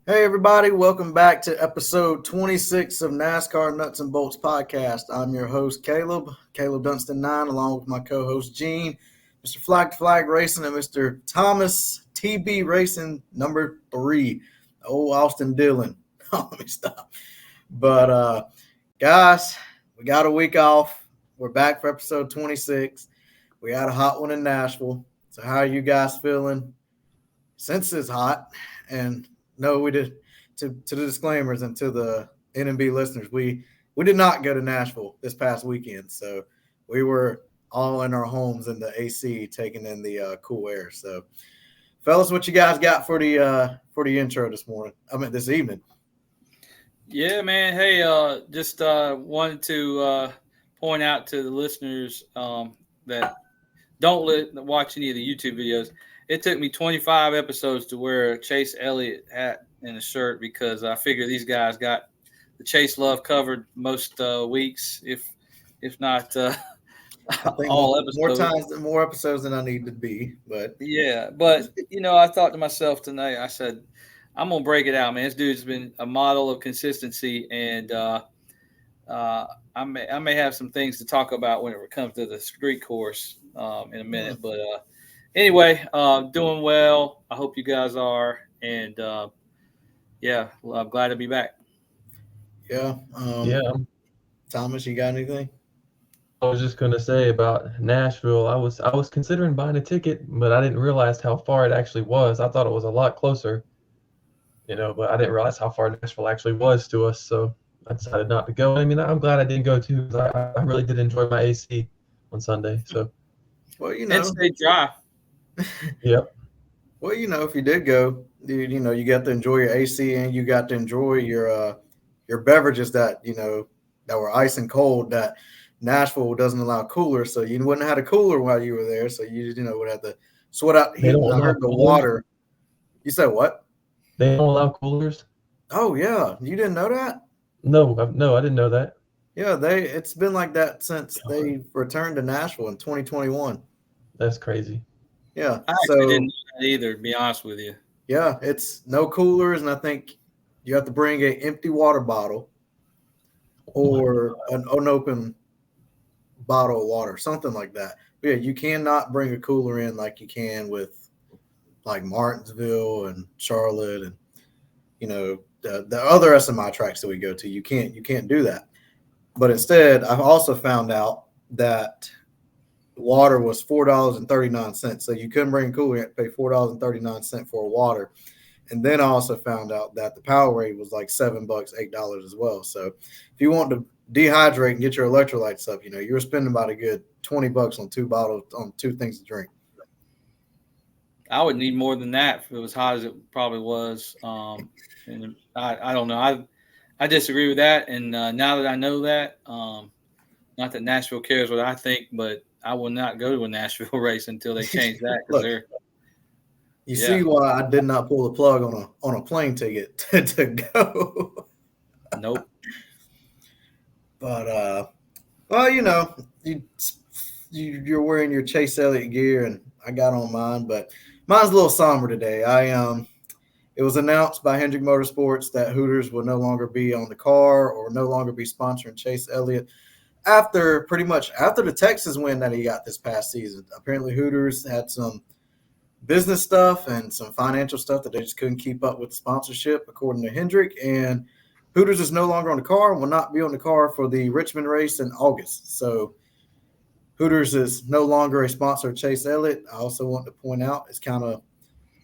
Hey everybody, welcome back to episode 26 of NASCAR Nuts and Bolts podcast. I'm your host Caleb Dunstan 9, along with my co-host Gene, Mr. Flag to Flag Racing, and Mr. Thomas TB Racing number 3, old Austin Dillon. Let me stop. But guys, we got a week off. We're back for episode 26. We had a hot one in Nashville. So how are you guys feeling since it's hot? And no, we did. To the disclaimers and to the NMB listeners, we did not go to Nashville this past weekend, so we were all in our homes in the AC, taking in the cool air. So, fellas, what you guys got for the intro this morning? This evening. Yeah, man. Hey, just wanted to point out to the listeners that don't watch any of the YouTube videos. It took me 25 episodes to wear a Chase Elliott hat and a shirt because I figure these guys got the Chase love covered most weeks, if not I think all episodes. more episodes than I need to be. But Yeah, but I thought to myself tonight, I said, I'm gonna break it out, man. This dude's been a model of consistency, and I may have some things to talk about when it comes to the street course in a minute, but. Anyway, doing well. I hope you guys are, and yeah, well, I'm glad to be back. Yeah. Thomas, you got anything? I was just gonna say about Nashville. I was considering buying a ticket, but I didn't realize how far it actually was. I thought it was a lot closer, but I didn't realize how far Nashville actually was to us. So I decided not to go. I mean, I'm glad I didn't go too, because I really did enjoy my AC on Sunday. So Well, And stay dry. Yep. Well, if you did go, dude, you got to enjoy your AC and you got to enjoy your beverages that that were ice and cold. That Nashville doesn't allow coolers, so you wouldn't have had a cooler while you were there. So you would have to sweat out the heat. I heard the water. You said what? They don't allow coolers? Oh yeah, you didn't know that? No, I didn't know that. Yeah, it's been like that since they returned to Nashville in 2021. That's crazy. Yeah, I actually didn't know that either, to be honest with you. Yeah, it's no coolers, and I think you have to bring an empty water bottle or an unopened bottle of water, something like that. But yeah, you cannot bring a cooler in like you can with like Martinsville and Charlotte and the other SMI tracks that we go to. You can't do that. But instead, I've also found out that water was $4.39, so you couldn't bring a cooler. You had to pay $4.39 for water. And then I also found out that the Powerade was like $7, $8 as well. So if you want to dehydrate and get your electrolytes up, you were spending about a good $20 on 2 bottles, on 2 things to drink. I would need more than that if it was hot as it probably was. And I don't know. I disagree with that. And now that I know that, not that Nashville cares what I think, but I will not go to a Nashville race until they change that. Because see why I did not pull the plug on a plane ticket to go. Nope. But well, you're wearing your Chase Elliott gear, and I got on mine, but mine's a little somber today. It was announced by Hendrick Motorsports that Hooters will no longer be on the car or no longer be sponsoring Chase Elliott after the Texas win that he got this past season. Apparently Hooters had some business stuff and some financial stuff that they just couldn't keep up with the sponsorship, according to Hendrick, and Hooters is no longer on the car and will not be on the car for the Richmond race in August. So Hooters is no longer a sponsor of Chase Elliott. I also want to point out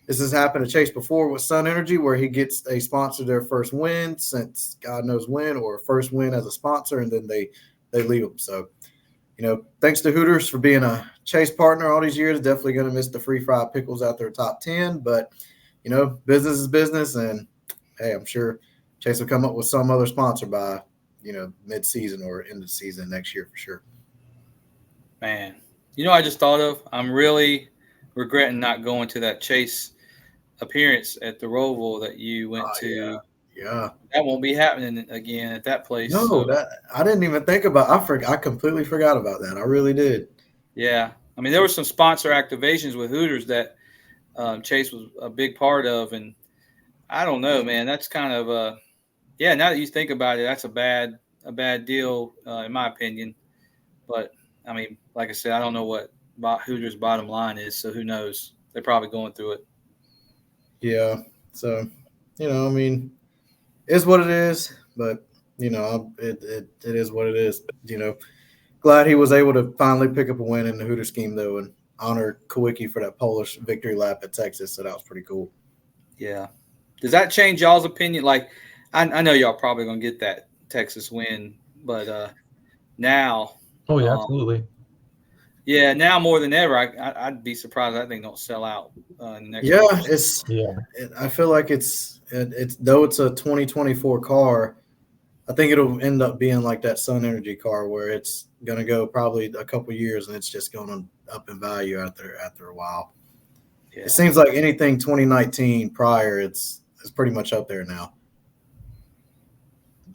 this has happened to Chase before with Sun Energy, where he gets a sponsor their first win since God knows when, or first win as a sponsor, and then they leave them. So, thanks to Hooters for being a Chase partner all these years. Definitely going to miss the free fried pickles out their top 10, but business is business, and hey, I'm sure Chase will come up with some other sponsor by mid-season or end of season next year for sure. Man, I just thought of, I'm really regretting not going to that Chase appearance at the Roval that you went to. Yeah, that won't be happening again at that place. No, so. That I didn't even think about. I completely forgot about that. I really did. Yeah, I mean, there were some sponsor activations with Hooters that Chase was a big part of, and I don't know, man. That's kind of yeah. Now that you think about it, that's a bad deal in my opinion. But I mean, like I said, I don't know what Hooters' bottom line is, so who knows? They're probably going through it. Yeah. So, I mean, it's what it is, but it is what it is. Glad he was able to finally pick up a win in the Hooter scheme though, and honor Kawicki for that Polish victory lap at Texas. So that was pretty cool. Yeah. Does that change y'all's opinion? Like, I know y'all probably gonna get that Texas win, but now, Oh yeah, um, absolutely. yeah, now more than ever, I'd be surprised that thing don't sell out in the next Yeah, week or so. Yeah. I feel like it's though it's a 2024 car. I think it'll end up being like that Sun Energy car where it's going to go probably a couple years and it's just going up in value after a while. It Yeah. seems like anything 2019 prior, it's pretty much up there now.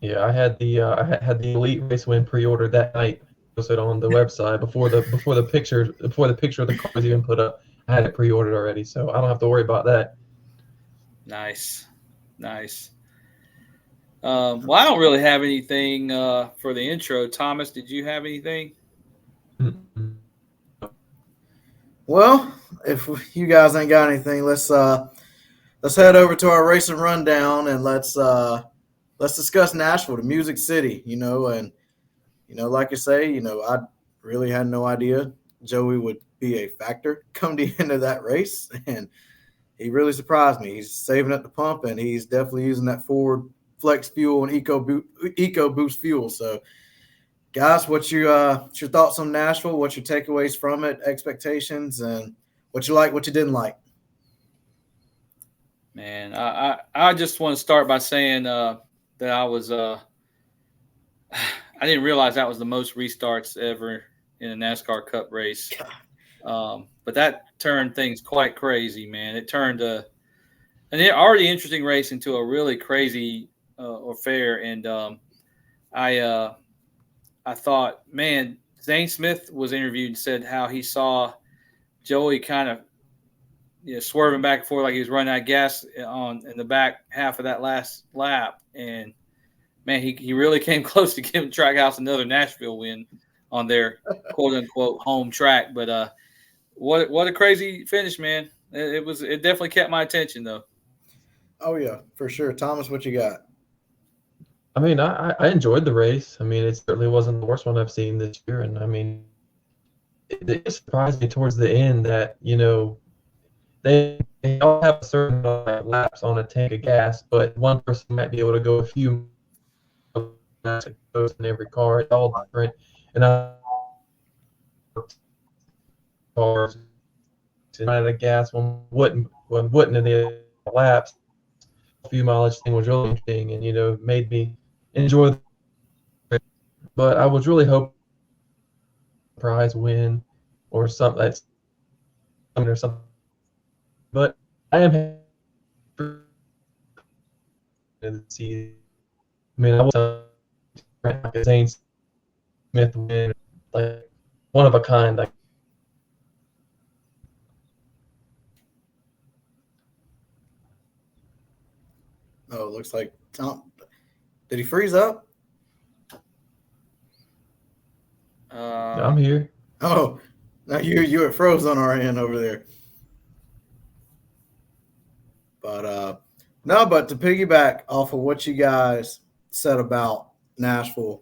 Yeah, I had the Elite Race win pre-ordered that night. Posted on the website before the picture of the car was even put up. I had it pre-ordered already, so I don't have to worry about that. Nice. Nice. Well, I don't really have anything for the intro. Thomas, did you have anything? Mm-mm. Well, if you guys ain't got anything, let's head over to our racing rundown and let's discuss Nashville, the Music City. And like I say, I really had no idea Joey would be a factor come the end of that race, and he really surprised me. He's saving at the pump, and he's definitely using that Ford Flex Fuel and Eco Boost fuel. So, guys, what's your thoughts on Nashville? What's your takeaways from it? Expectations, and what you like, what you didn't like. Man, I just want to start by saying that I didn't realize that was the most restarts ever in a NASCAR Cup race. But that turned things quite crazy, man. It turned an already interesting race into a really crazy affair. And I thought, man, Zane Smith was interviewed and said how he saw Joey kind of swerving back and forth like he was running out of gas on in the back half of that last lap. And man, he really came close to giving Trackhouse another Nashville win on their quote unquote home track. But what a crazy finish, man! It definitely kept my attention though. Oh yeah, for sure. Thomas, what you got? I mean, I enjoyed the race. I mean, it certainly wasn't the worst one I've seen this year, and I mean, it surprised me towards the end that they all have a certain amount of laps on a tank of gas, but one person might be able to go a few laps in every car. It's all different, and cars and the gas one wouldn't in the laps. A few mileage thing was really interesting, and made me enjoy the race. But I was really hoping prize win or something or something. But I am happy to see. I mean, I was like a Zane Smith win, like one of a kind. Like, Oh, it looks like Tom. Did he freeze up? Uh, I'm here. Oh, now you were froze on our end over there. But no, but to piggyback off of what you guys said about Nashville,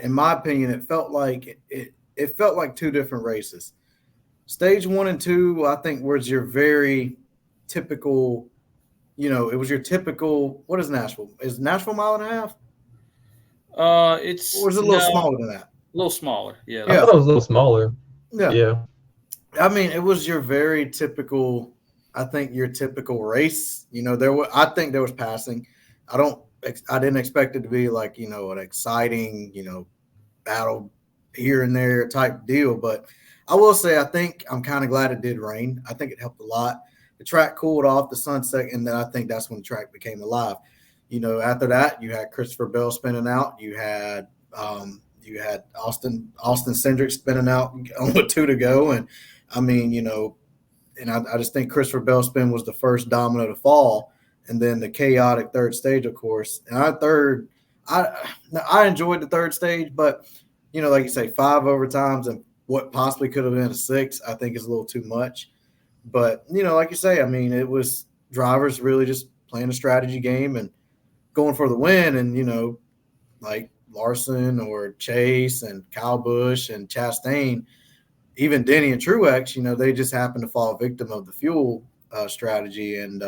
in my opinion, it felt like two different races. Stage one and two, I think, was your very typical. It was your typical. What is Nashville? Is Nashville a mile and a half, or it's is it a little no, smaller than that? a little smaller. Yeah, a I little Yeah, thought it smaller. was a little smaller. yeah. Yeah. I mean, it was your very typical. I think your typical race. I think there was passing. I don't. I didn't expect it to be like an exciting battle here and there type deal. But I will say I think I'm kind of glad it did rain. I think it helped a lot. The track cooled off, the sunset, and then I think that's when the track became alive. After that, you had Christopher Bell spinning out. You had Austin Cindric spinning out with two to go, and I mean, and I just think Christopher Bell spin was the first domino to fall. and then the chaotic third stage, of course. And I I enjoyed the third stage, but like you say, five overtimes and what possibly could have been a six, I think is a little too much. But like you say, I mean, it was drivers really just playing a strategy game and going for the win, and like Larson or Chase and Kyle Busch and Chastain, even Denny and Truex, they just happened to fall victim of the fuel strategy. And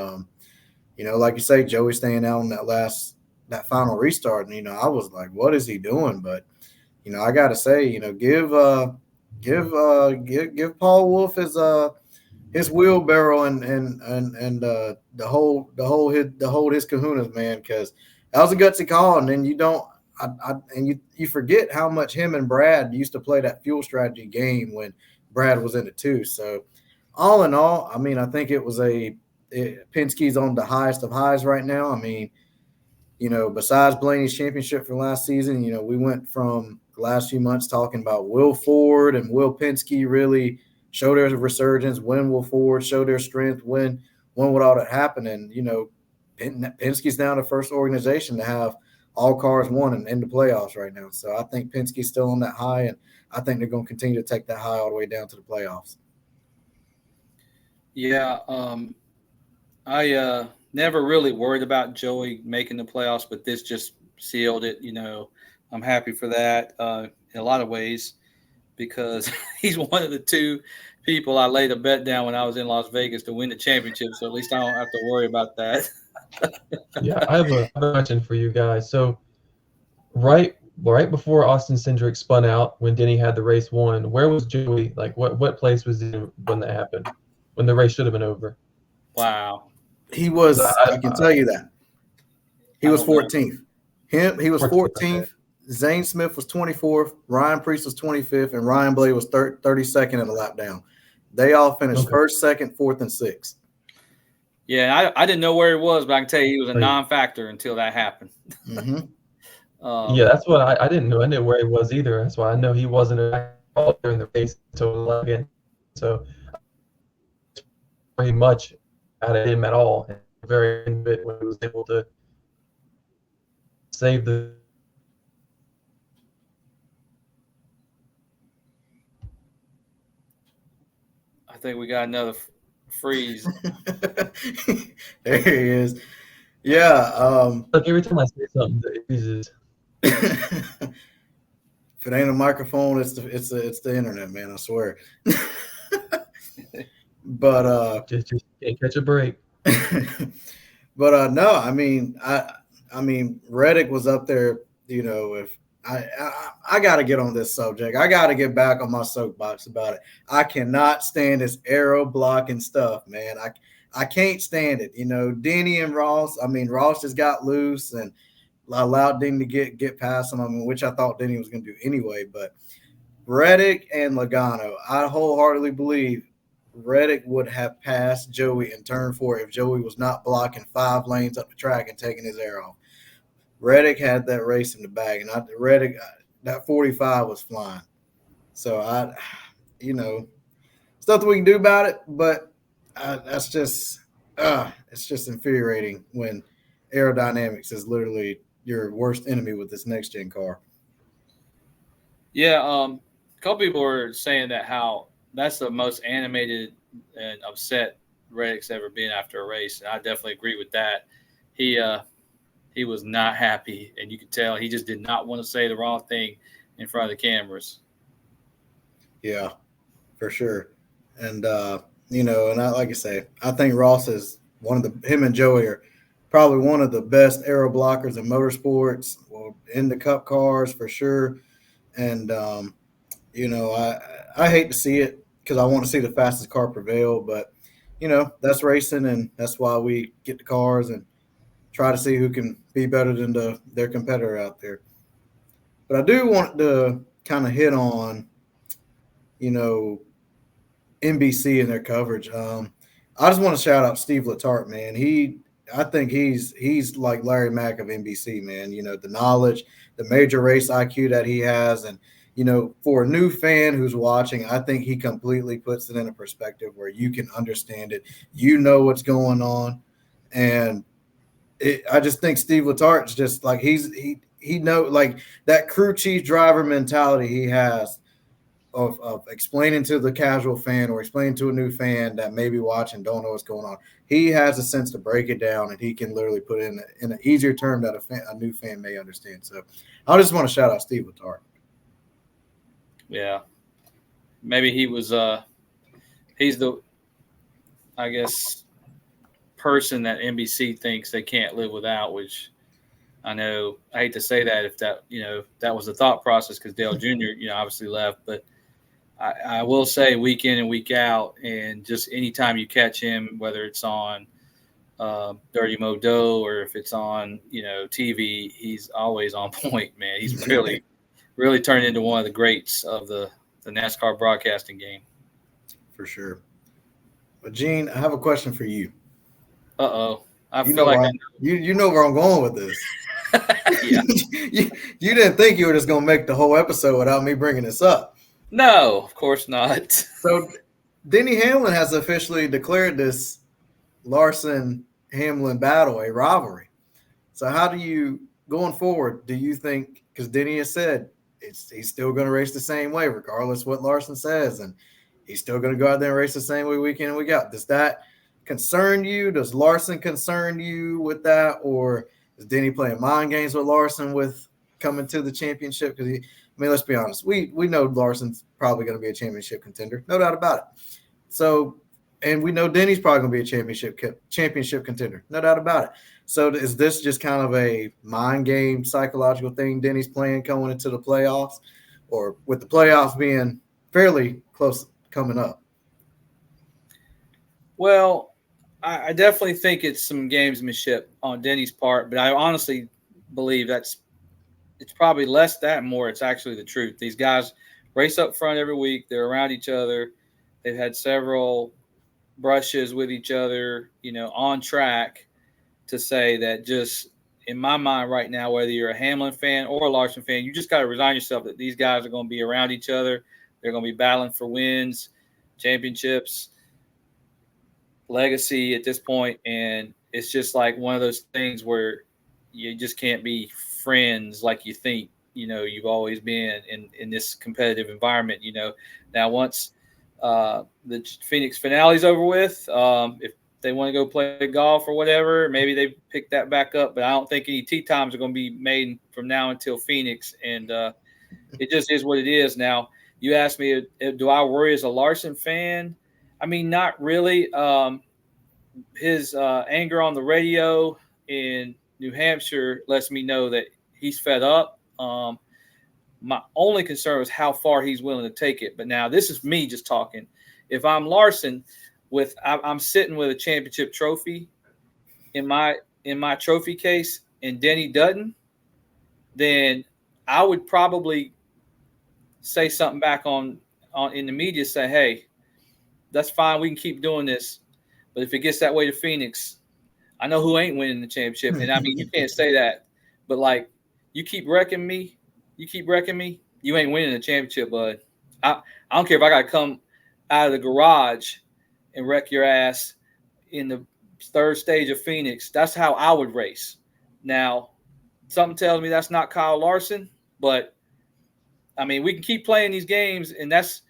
like you say, Joey staying out on that final restart, and I was like, what is he doing? But I got to say, give Paul Wolf his wheelbarrow and the hold his kahunas, man, because that was a gutsy call. And then you forget how much him and Brad used to play that fuel strategy game when Brad was in it too. So all in all, I mean, I think Penske's on the highest of highs right now. I mean, besides Blaney's championship from last season, we went from the last few months talking about Will Ford and Will Penske really show their resurgence, when will Ford show their strength, when would all that happen? And, Penske's now the first organization to have all cars won and in the playoffs right now. So I think Penske's still on that high, and I think they're going to continue to take that high all the way down to the playoffs. Yeah, I never really worried about Joey making the playoffs, but this just sealed it. I'm happy for that in a lot of ways because he's one of the two people I laid a bet down when I was in Las Vegas to win the championship. So at least I don't have to worry about that. Yeah, I have a question for you guys. So right before Austin Cindric spun out, when Denny had the race won, where was Joey? Like what place was he in when that happened? When the race should have been over? Wow. He was, I can tell you that. He was 14th. He was 14th. Zane Smith was 24th. Ryan Preece was 25th, and Ryan Blaney was 32nd in a lap down. They all finished first, second, fourth, and sixth. Yeah, I didn't know where he was, but I can tell you he was a non-factor until that happened. Mm-hmm. Yeah, that's what I didn't know. I didn't know where he was either. That's why I know he wasn't during the race until again. So pretty much out of him at all. And very end of it when he was able to save the. I think we got another freeze. There he is. Yeah. Look, every time I say something, it freezes. If it ain't a microphone, it's the internet, man. I swear. But just can't catch a break. But no, I mean, Reddick was up there. If I got to get on this subject, I got to get back on my soapbox about it. I cannot stand this aero blocking stuff, man. I can't stand it. Denny and Ross. I mean, Ross just got loose and allowed Denny to get past him. I mean, which I thought Denny was going to do anyway. But Reddick and Logano, I wholeheartedly believe Reddick would have passed Joey in turn 4 if Joey was not blocking 5 lanes up the track and taking his air off. Reddick had that race in the bag, and Reddick, that 45 was flying. So it's nothing we can do about it, but it's just infuriating when aerodynamics is literally your worst enemy with this next gen car. Yeah, a couple people were saying that how that's the most animated and upset Reddick's ever been after a race, and I definitely agree with that. He was not happy, and you could tell he just did not want to say the wrong thing in front of the cameras. Yeah, for sure. And and like I say, I think Ross is him and Joey are probably one of the best aero blockers in motorsports, in the Cup cars for sure. And I hate to see it because I want to see the fastest car prevail, but that's racing, and that's why we get the cars and try to see who can be better than their competitor out there. But I do want to kind of hit on, NBC and their coverage. I just want to shout out Steve Letarte, man. I think he's like Larry Mack of NBC, man. The knowledge, the major race IQ that he has, and for a new fan who's watching, I think he completely puts it in a perspective where you can understand it. What's going on, and I just think Steve Letart's just like he know like that crew chief driver mentality he has of explaining to the casual fan or explaining to a new fan that may be watching don't know what's going on. He has a sense to break it down, and he can literally put it in an easier term that a new fan may understand. So I just want to shout out Steve Letarte. Yeah, maybe he's the, I guess, person that NBC thinks they can't live without, which I know I hate to say that if that, that was the thought process because Dale Jr., obviously left, but I will say week in and week out, and just anytime you catch him, whether it's on Dirty Mo Doe or if it's on, TV, he's always on point, man. He's really, really turned into one of the greats of the NASCAR broadcasting game. For sure. But Gene, I have a question for you. Uh-oh. I You feel know like where you know where I'm going with this. Yeah. you didn't think you were just going to make the whole episode without me bringing this up. No, of course not. So Denny Hamlin has officially declared this Larson-Hamlin battle a rivalry. So how do you, going forward, do you think, because Denny has said he's still going to race the same way regardless what Larson says, and he's still going to go out there and race the same way week in and week out. Does that concern you? Does Larson concern you with that? Or is Denny playing mind games with Larson with coming to the championship? Because let's be honest. We know Larson's probably going to be a championship contender, no doubt about it. So, and we know Denny's probably going to be a championship contender, no doubt about it. So, is this just kind of a mind game, psychological thing Denny's playing going into the playoffs, or with the playoffs being fairly close coming up? Well, I definitely think it's some gamesmanship on Denny's part, but I honestly believe it's probably less that and more. It's actually the truth. These guys race up front every week. They're around each other. They've had several brushes with each other, on track, to say that just in my mind right now, whether you're a Hamlin fan or a Larson fan, you just got to resign yourself that these guys are going to be around each other. They're going to be battling for wins, championships, legacy at this point. And it's just like one of those things where you just can't be friends like you think, you've always been in this competitive environment. Now once the Phoenix finale's over with, if they want to go play golf or whatever, maybe they pick that back up. But I don't think any tee times are going to be made from now until Phoenix. And it just is what it is. Now, you asked me, do I worry as a Larson fan? I mean, not really. His anger on the radio in New Hampshire lets me know that he's fed up. My only concern is how far he's willing to take it. But now this is me just talking. If I'm Larson, I'm sitting with a championship trophy in my trophy case, and Denny doesn't, then I would probably say something back on in the media, say, hey, that's fine, we can keep doing this. But if it gets that way to Phoenix, I know who ain't winning the championship. And I mean, you can't say that, but like, you keep wrecking me, you ain't winning the championship, bud. I don't care if I got to come out of the garage and wreck your ass in the third stage of Phoenix. That's how I would race. Now, something tells me that's not Kyle Larson, but I mean, we can keep playing these games, and that's,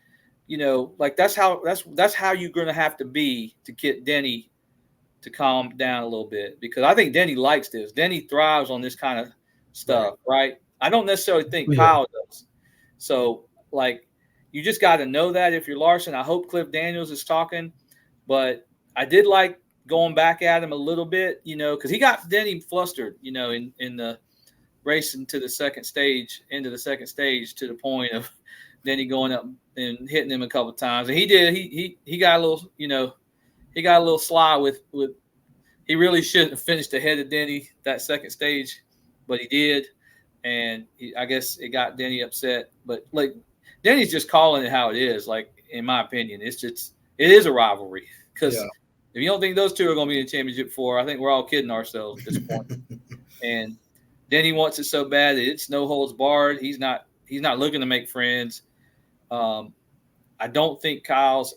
that's how you're going to have to be to get Denny to calm down a little bit, because I think Denny likes this. Denny thrives on this kind of stuff, right? I don't necessarily think Kyle does. So, like, you just got to know that if you're Larson. I hope Cliff Daniels is talking, but I did like going back at him a little bit, because he got Denny flustered, in the race into the second stage, to the point of Denny going up and hitting him a couple of times. And he did. He got a little, he got a little sly with. He really shouldn't have finished ahead of Denny that second stage, but he did. And I guess it got Denny upset. But like, Denny's just calling it how it is. Like, in my opinion, it is a rivalry, because if you don't think those two are going to be in the championship I think we're all kidding ourselves at this point. And Denny wants it so bad that it's no holds barred. He's not looking to make friends. I don't think Kyle's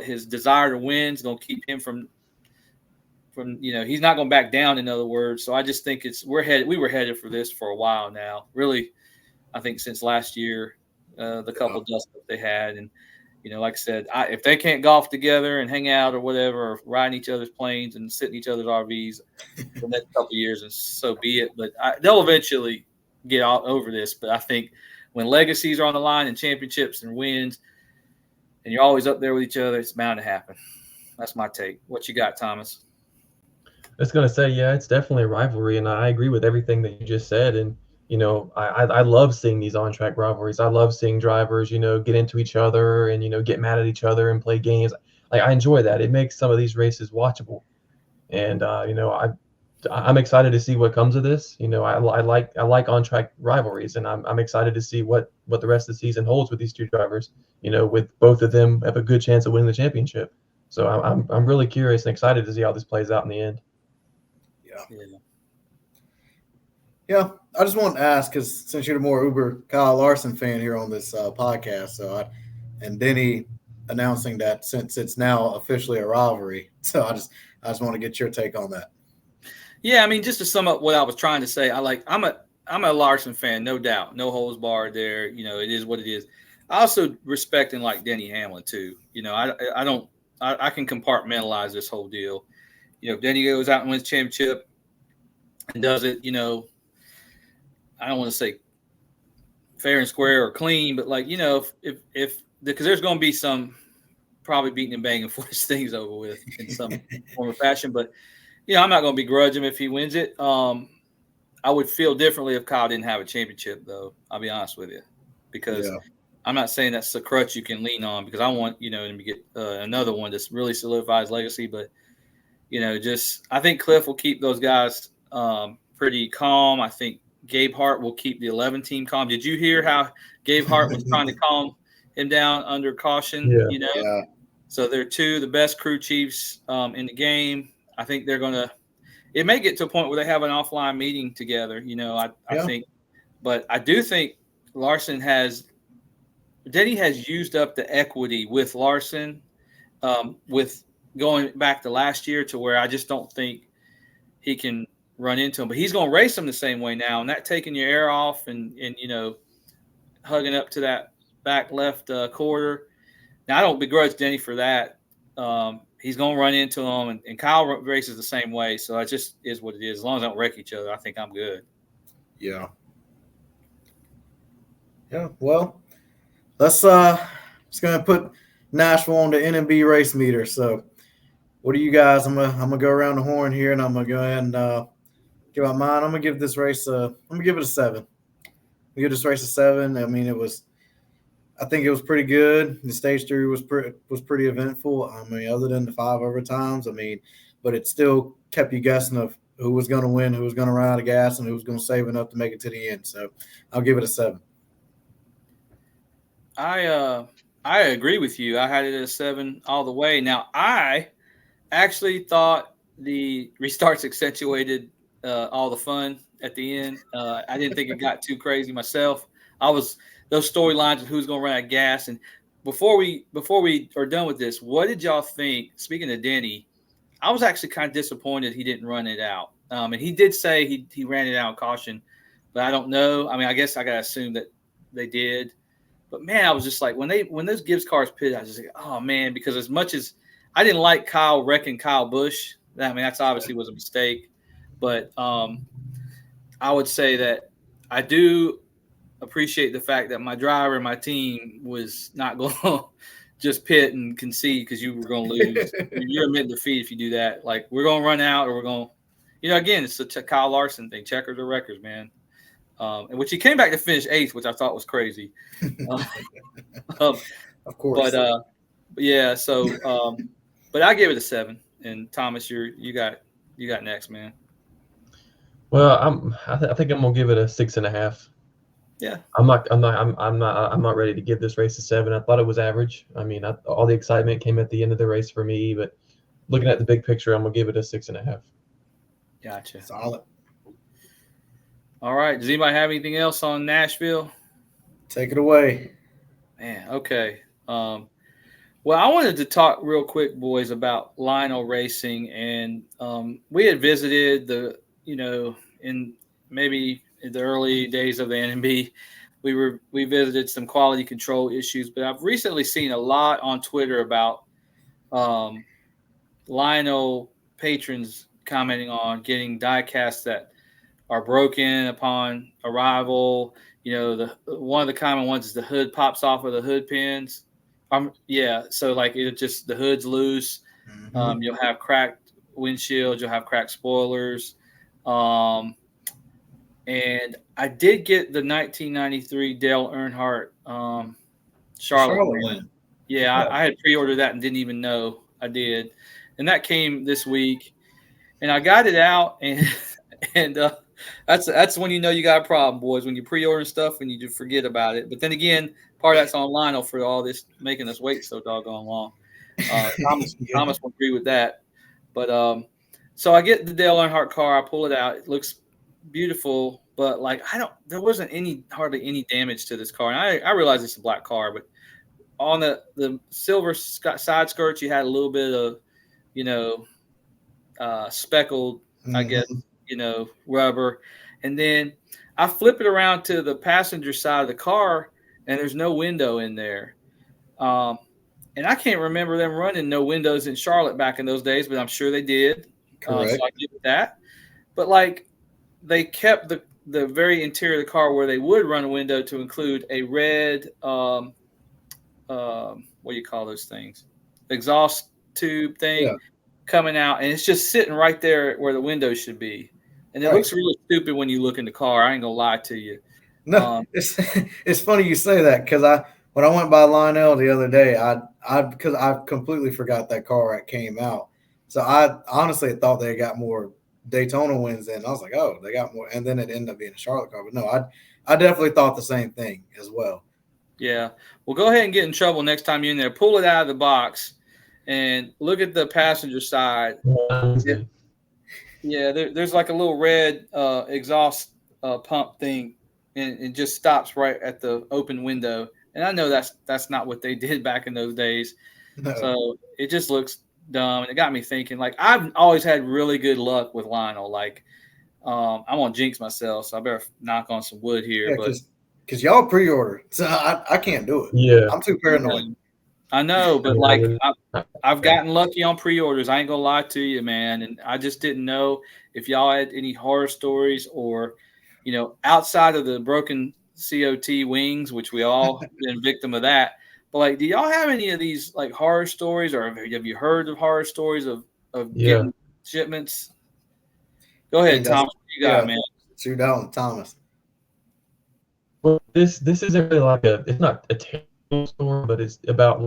his desire to win is going to keep him from from he's not going back down. In other words, so I just think we were headed for this for a while now. Really, I think since last year, the couple dust ups they had, and like I said, if they can't golf together and hang out or whatever, or ride in each other's planes and sit in each other's RVs the next couple of years, and so be it. But they'll eventually get all over this. But I think when legacies are on the line and championships and wins, and you're always up there with each other, it's bound to happen. That's my take. What you got, Thomas? I was going to say, yeah, it's definitely a rivalry, and I agree with everything that you just said. And I love seeing these on-track rivalries. I love seeing drivers, get into each other and get mad at each other and play games. Like, I enjoy that. It makes some of these races watchable. And I'm excited to see what comes of this. I like on-track rivalries, and I'm excited to see what the rest of the season holds with these two drivers. With both of them have a good chance of winning the championship. So I'm really curious and excited to see how this plays out in the end. Yeah. I just want to ask, because since you're the more uber Kyle Larson fan here on this podcast, and Denny announcing that since it's now officially a rivalry, so I just want to get your take on that. Yeah, I mean, just to sum up what I was trying to say, I'm a Larson fan, no doubt, no holds barred there. It is what it is. I also respect and like Denny Hamlin too. I can compartmentalize this whole deal. If Denny goes out and wins the championship and does it, I don't want to say fair and square or clean, but if because there's going to be some probably beating and banging for his things over with in some form or fashion. But I'm not going to begrudge him if he wins it. I would feel differently if Kyle didn't have a championship, though. I'll be honest with you, because I'm not saying that's the crutch you can lean on, because I want him to get another one that really solidifies legacy. But I think Cliff will keep those guys pretty calm. I think Gabe Hart will keep the 11 team calm. Did you hear how Gabe Hart was trying to calm him down under caution? Yeah. So they're two of the best crew chiefs in the game. I think they're going to – it may get to a point where they have an offline meeting together, I think. But I do think Denny has used up the equity with Larson with going back to last year, to where I just don't think he can run into him. But he's going to race him the same way now, and that taking your air off and hugging up to that back left quarter. Now, I don't begrudge Denny for that. He's going to run into him, and Kyle races the same way. So it just is what it is. As long as I don't wreck each other, I think I'm good. Yeah. Yeah. Well, let's just gonna put Nashville on the NMB race meter. So, what do you guys? I'm gonna go around the horn here, and I'm gonna go ahead and give out mine. I'm gonna give this race I'm gonna give it a 7. I give this race a 7. I mean, I think it was pretty good. The stage 3 was pretty eventful. I mean, other than the 5 overtimes, but it still kept you guessing of who was going to win, who was going to run out of gas, and who was going to save enough to make it to the end. So I'll give it a 7. I agree with you. I had it at a 7 all the way. Now, I actually thought the restarts accentuated all the fun at the end. I didn't think it got too crazy myself. Those storylines of who's going to run out of gas. And before we are done with this, what did y'all think? Speaking of Denny, I was actually kind of disappointed he didn't run it out. And he did say he ran it out in caution, but I don't know. I mean, I guess I got to assume that they did. But man, I was just like, when those Gibbs cars pitted, I was just like, oh man, because as much as I didn't like Kyle wrecking Kyle Busch, that's obviously was a mistake. But I would say that I do appreciate the fact that my driver and my team was not going to just pit and concede because you were going to lose. You're admitting defeat if you do that. Like, we're going to run out, or we're going to, again, it's a Kyle Larson thing, checkers or records, man. In which he came back to finish 8th, which I thought was crazy. Of course. But yeah, so but I gave it a 7. And Thomas, you got next, man. Well, I think I'm gonna give it a 6.5. Yeah. I'm not ready to give this race a 7. I thought it was average. I mean, all the excitement came at the end of the race for me, but looking at the big picture, I'm gonna give it a 6.5. Gotcha. Solid. All right. Does anybody have anything else on Nashville? Take it away. Man, okay. Well, I wanted to talk real quick, boys, about Lionel Racing, and we had visited in maybe in the early days of the NMB, we visited some quality control issues, but I've recently seen a lot on Twitter about um, Lionel patrons commenting on getting diecasts that are broken upon arrival. The one of the common ones is the hood pops off of the hood pins. Yeah, so like it just the hood's loose. Hmm. You'll have cracked windshields. You'll have cracked spoilers. Um, and I did get the 1993 Dale Earnhardt The Charlotte Charlotte win. win. Yeah, Yeah. I had pre-ordered that and didn't even know I did, and that came this week, and I got it out, and and that's when you know you got a problem, boys. When you pre-ordering stuff and you just forget about it. But then again, part of that's on Lionel for all this making us wait so doggone long. Thomas Yeah. will agree with that. But so I get the Dale Earnhardt car. I pull it out. It looks beautiful, but like I don't. There wasn't hardly any damage to this car. And I realize it's a black car, but on the silver side skirts, you had a little bit of you know speckled, I guess, Hmm. rubber. And then I flip it around to the passenger side of the car, and there's no window in there. Um, and I can't remember them running no windows in Charlotte back in those days, but I'm sure they did. So I Correct. give it that. But like they kept the very interior of the car where they would run a window to include a red what do you call those things? Exhaust tube thing Yeah. coming out, and it's just sitting right there where the window should be. And it Right. looks really stupid when you look in the car. I ain't gonna lie to you. No, Um, it's it's funny you say that because when I went by Lionel the other day, I because I completely forgot that car came out. So I honestly thought they got more Daytona wins in. I was like, oh, they got more, and then it ended up being a Charlotte car. But no, I definitely thought the same thing as well. yeah. Well, go ahead and get in trouble next time you're in there. Pull it out of the box and look at the passenger side. It, Wednesday. yeah, there's like a little red exhaust pump thing, and it just stops right at the open window. And I know that's not what they did back in those days. No, So it just looks dumb, and it got me thinking. Like I've always had really good luck with Lionel. Like I'm gonna jinx myself, so I better knock on some wood here. yeah, But because y'all pre-order, so I can't do it. Yeah. I'm too I paranoid. know, I know, but like Yeah. I've gotten lucky on pre-orders. I ain't gonna lie to you, man. And I just didn't know if y'all had any horror stories or, outside of the broken COT wings, which we all been victim of that. But like, do y'all have any of these like horror stories, or have you heard of horror stories of Yeah. getting shipments? Go Hey, ahead, that's Tom. What you got, yeah. man? Shoot down Thomas. Well, this isn't really like it's not a terrible story, but it's about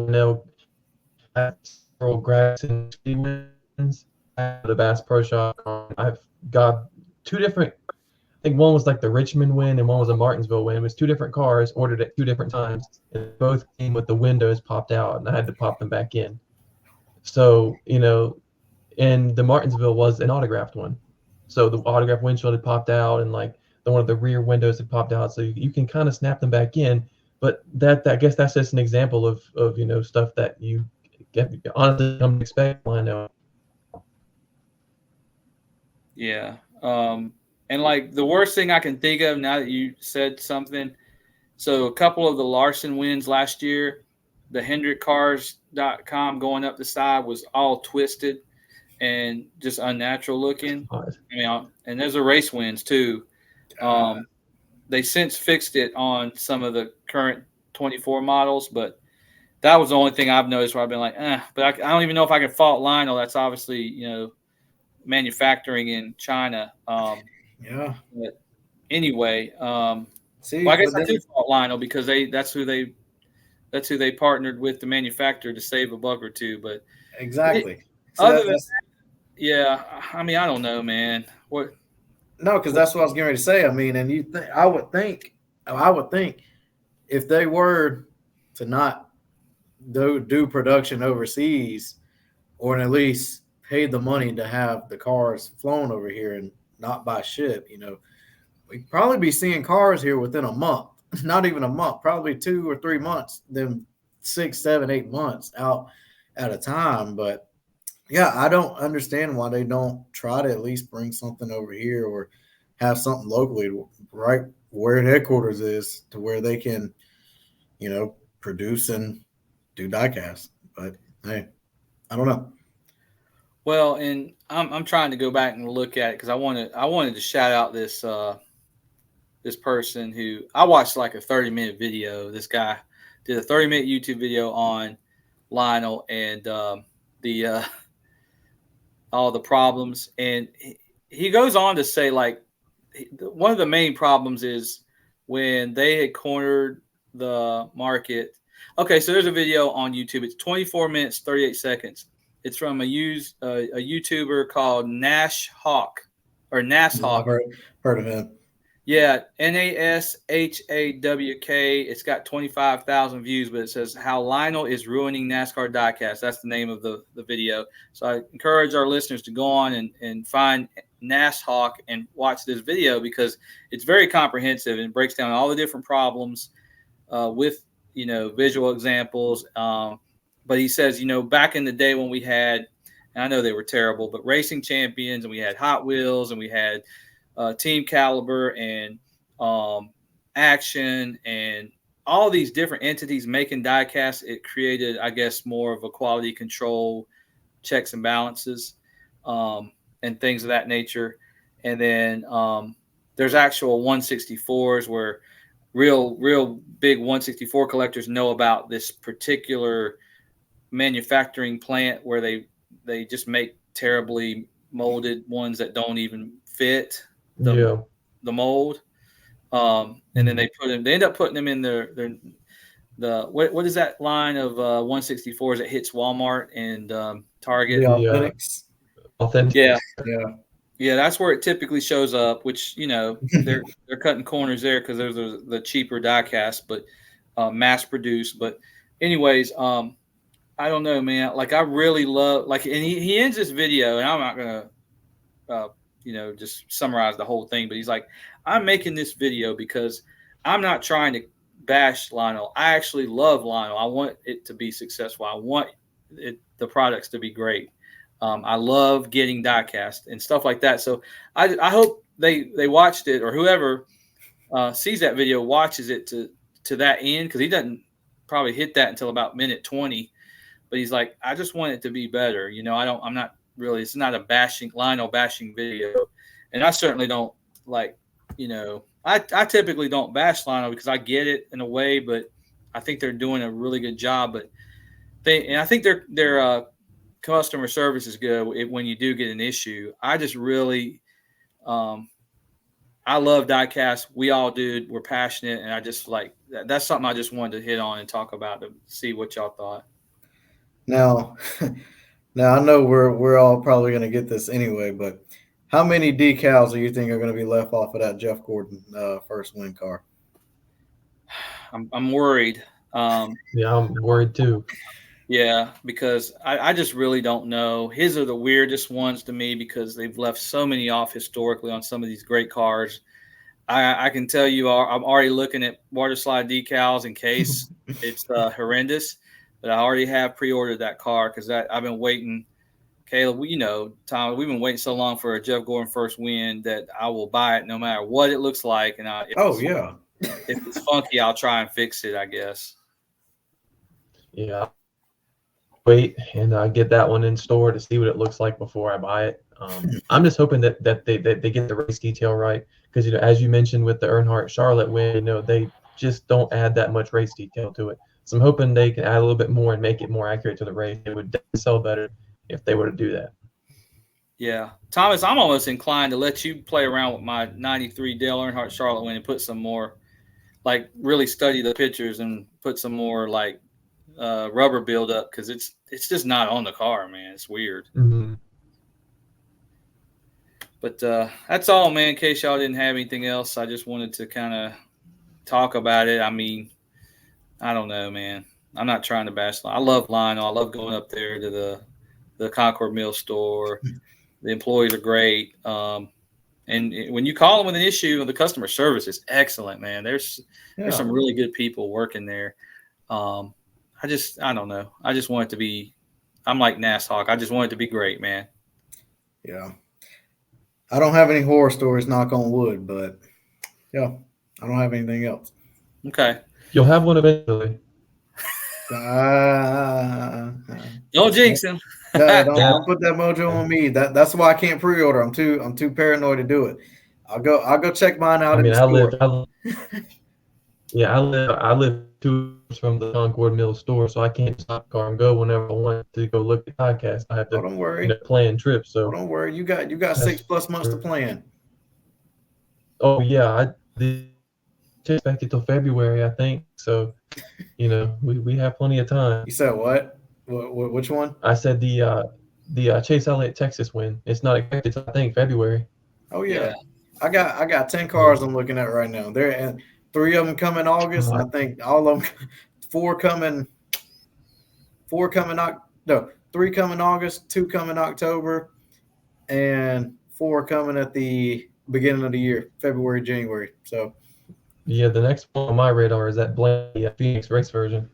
several grass and wins at the Bass Pro Shop. I've got two different. I think one was like the Richmond win and one was a Martinsville win. It was two different cars ordered at two different times, and both came with the windows popped out, and I had to pop them back in. So and the Martinsville was an autographed one. So the autographed windshield had popped out, and like one of the rear windows had popped out. So you can kind of snap them back in. But that I guess that's just an example of stuff that you get honestly come to expect. I know. Yeah. And like the worst thing I can think of now that you said something. So a couple of the Larson wins last year, the HendrickCars.com going up the side was all twisted and just unnatural looking. And there's a race wins too. God. Um, they since fixed it on some of the current 24 models, but that was the only thing I've noticed where I've been like, but I don't even know if I can fault Lionel. That's obviously, manufacturing in China. Yeah. But anyway, See, well, I guess but I do then fault Lionel because that's who they partnered with the manufacturer to save a buck or two. But it, exactly. So other than that's yeah, I mean, I don't know, man. no, because What that's what I was getting ready to say. I mean, and I would think if they were to not do production overseas, or at least pay the money to have the cars flown over here and not by ship, we'd probably be seeing cars here within a month. Not even a month, probably 2 or 3 months. Them 6, 7, 8 months out at a time. But yeah, I don't understand why they don't try to at least bring something over here or have something locally, right where headquarters is, to where they can, produce and do diecast. But hey, I don't know. Well, and I'm trying to go back and look at it because I wanted to shout out this person who I watched like a 30-minute video. This guy did a 30-minute YouTube video on Lionel and the all the problems, and he goes on to say like one of the main problems is when they had cornered the market. Okay, so there's a video on YouTube. It's 24 minutes 38 seconds. It's from a YouTuber called Nash Hawk or Nash Yeah, I've Hawk. heard of him. Yeah, NASHAWK. It's got 25,000 views, but it says how Lionel is ruining NASCAR diecast. That's the name of the video. So I encourage our listeners to go on and find NASHawk and watch this video because it's very comprehensive and breaks down all the different problems with visual examples. But he says, back in the day when we had, and I know they were terrible, but racing champions, and we had Hot Wheels, and we had Team Caliber and Action and all these different entities making diecasts, it created, I guess, more of a quality control, checks and balances, and things of that nature. And then there's actual 164s where real big 164 collectors know about this particular manufacturing plant where they just make terribly molded ones that don't even fit the mold, and then they end up putting them in the what is that line of 164s that hits Walmart and Target? The Authentics. Authentic. Yeah, that's where it typically shows up. Which they're cutting corners there because there's the cheaper diecast, but mass produced. But anyways, I don't know, man. Like I really love and he ends this video, and I'm not gonna just summarize the whole thing. But he's like, I'm making this video because I'm not trying to bash Lionel. I actually love Lionel. I want it to be successful. I want the products to be great. I love getting diecast and stuff like that. So I hope they watched it, or whoever sees that video watches it to that end, because he doesn't probably hit that until about minute 20. But he's like, I just want it to be better. I'm not really, it's not a Lionel bashing video. And I certainly don't I typically don't bash Lionel because I get it in a way, but I think they're doing a really good job. But I think their customer service is good when you do get an issue. I just really, I love diecast. We all do. We're passionate. And I just that's something I just wanted to hit on and talk about to see what y'all thought. Now, I know we're all probably going to get this anyway, but how many decals do you think are going to be left off of that Jeff Gordon first win car? I'm worried. Yeah, I'm worried too. Yeah, because I just really don't know. His are the weirdest ones to me because they've left so many off historically on some of these great cars. I can tell you, I'm already looking at water slide decals in case it's horrendous. But I already have pre-ordered that car because I've been waiting. Caleb, Tom, we've been waiting so long for a Jeff Gordon first win that I will buy it no matter what it looks like. And if it's funky, I'll try and fix it, I guess. Yeah, wait and get that one in store to see what it looks like before I buy it. I'm just hoping that they get the race detail right, because as you mentioned with the Earnhardt Charlotte win, they just don't add that much race detail to it. So I'm hoping they can add a little bit more and make it more accurate to the race. It would definitely sell better if they were to do that. Yeah. Thomas, I'm almost inclined to let you play around with my 93 Dale Earnhardt Charlotte win and put some more, really study the pictures and put some more, rubber build up, because it's just not on the car, man. It's weird. Mm-hmm. But that's all, man. In case y'all didn't have anything else, I just wanted to kind of talk about it. I mean, I don't know, man. I'm not trying to bash Lionel. I love Lionel. I love going up there to the Concord Mill store. The employees are great. And when you call them with an issue, the customer service is excellent, man. There's some really good people working there. I don't know. I just want it to be. I'm like NASCAR. I just want it to be great, man. Yeah. I don't have any horror stories, knock on wood, but yeah, I don't have anything else. Okay. You'll have one eventually. Uh, Don't jinx him. Yeah, don't put that mojo on me. That's why I can't pre-order. I'm too paranoid to do it. I'll go check mine I out in mean, the store. I live 2 hours from the Concord Mill store, so I can't stop car and go whenever I want to go look at podcasts. I have Oh, to, don't worry. plan trips. Oh, So don't worry. You got that's 6+ months to for, plan. oh yeah, the expected till February, I think. So we have plenty of time. You said what? Which one? I said the Chase Elliott Texas win. It's not expected till I think February. Oh yeah, Yeah. I got 10 Yeah. cars I'm looking at right now. There and three of them come in August, and Uh, I think all of them, four coming, no, three coming August, two coming October, and four coming at the beginning of the year, February, January. So yeah, the next one on my radar is that Blaney Phoenix race version.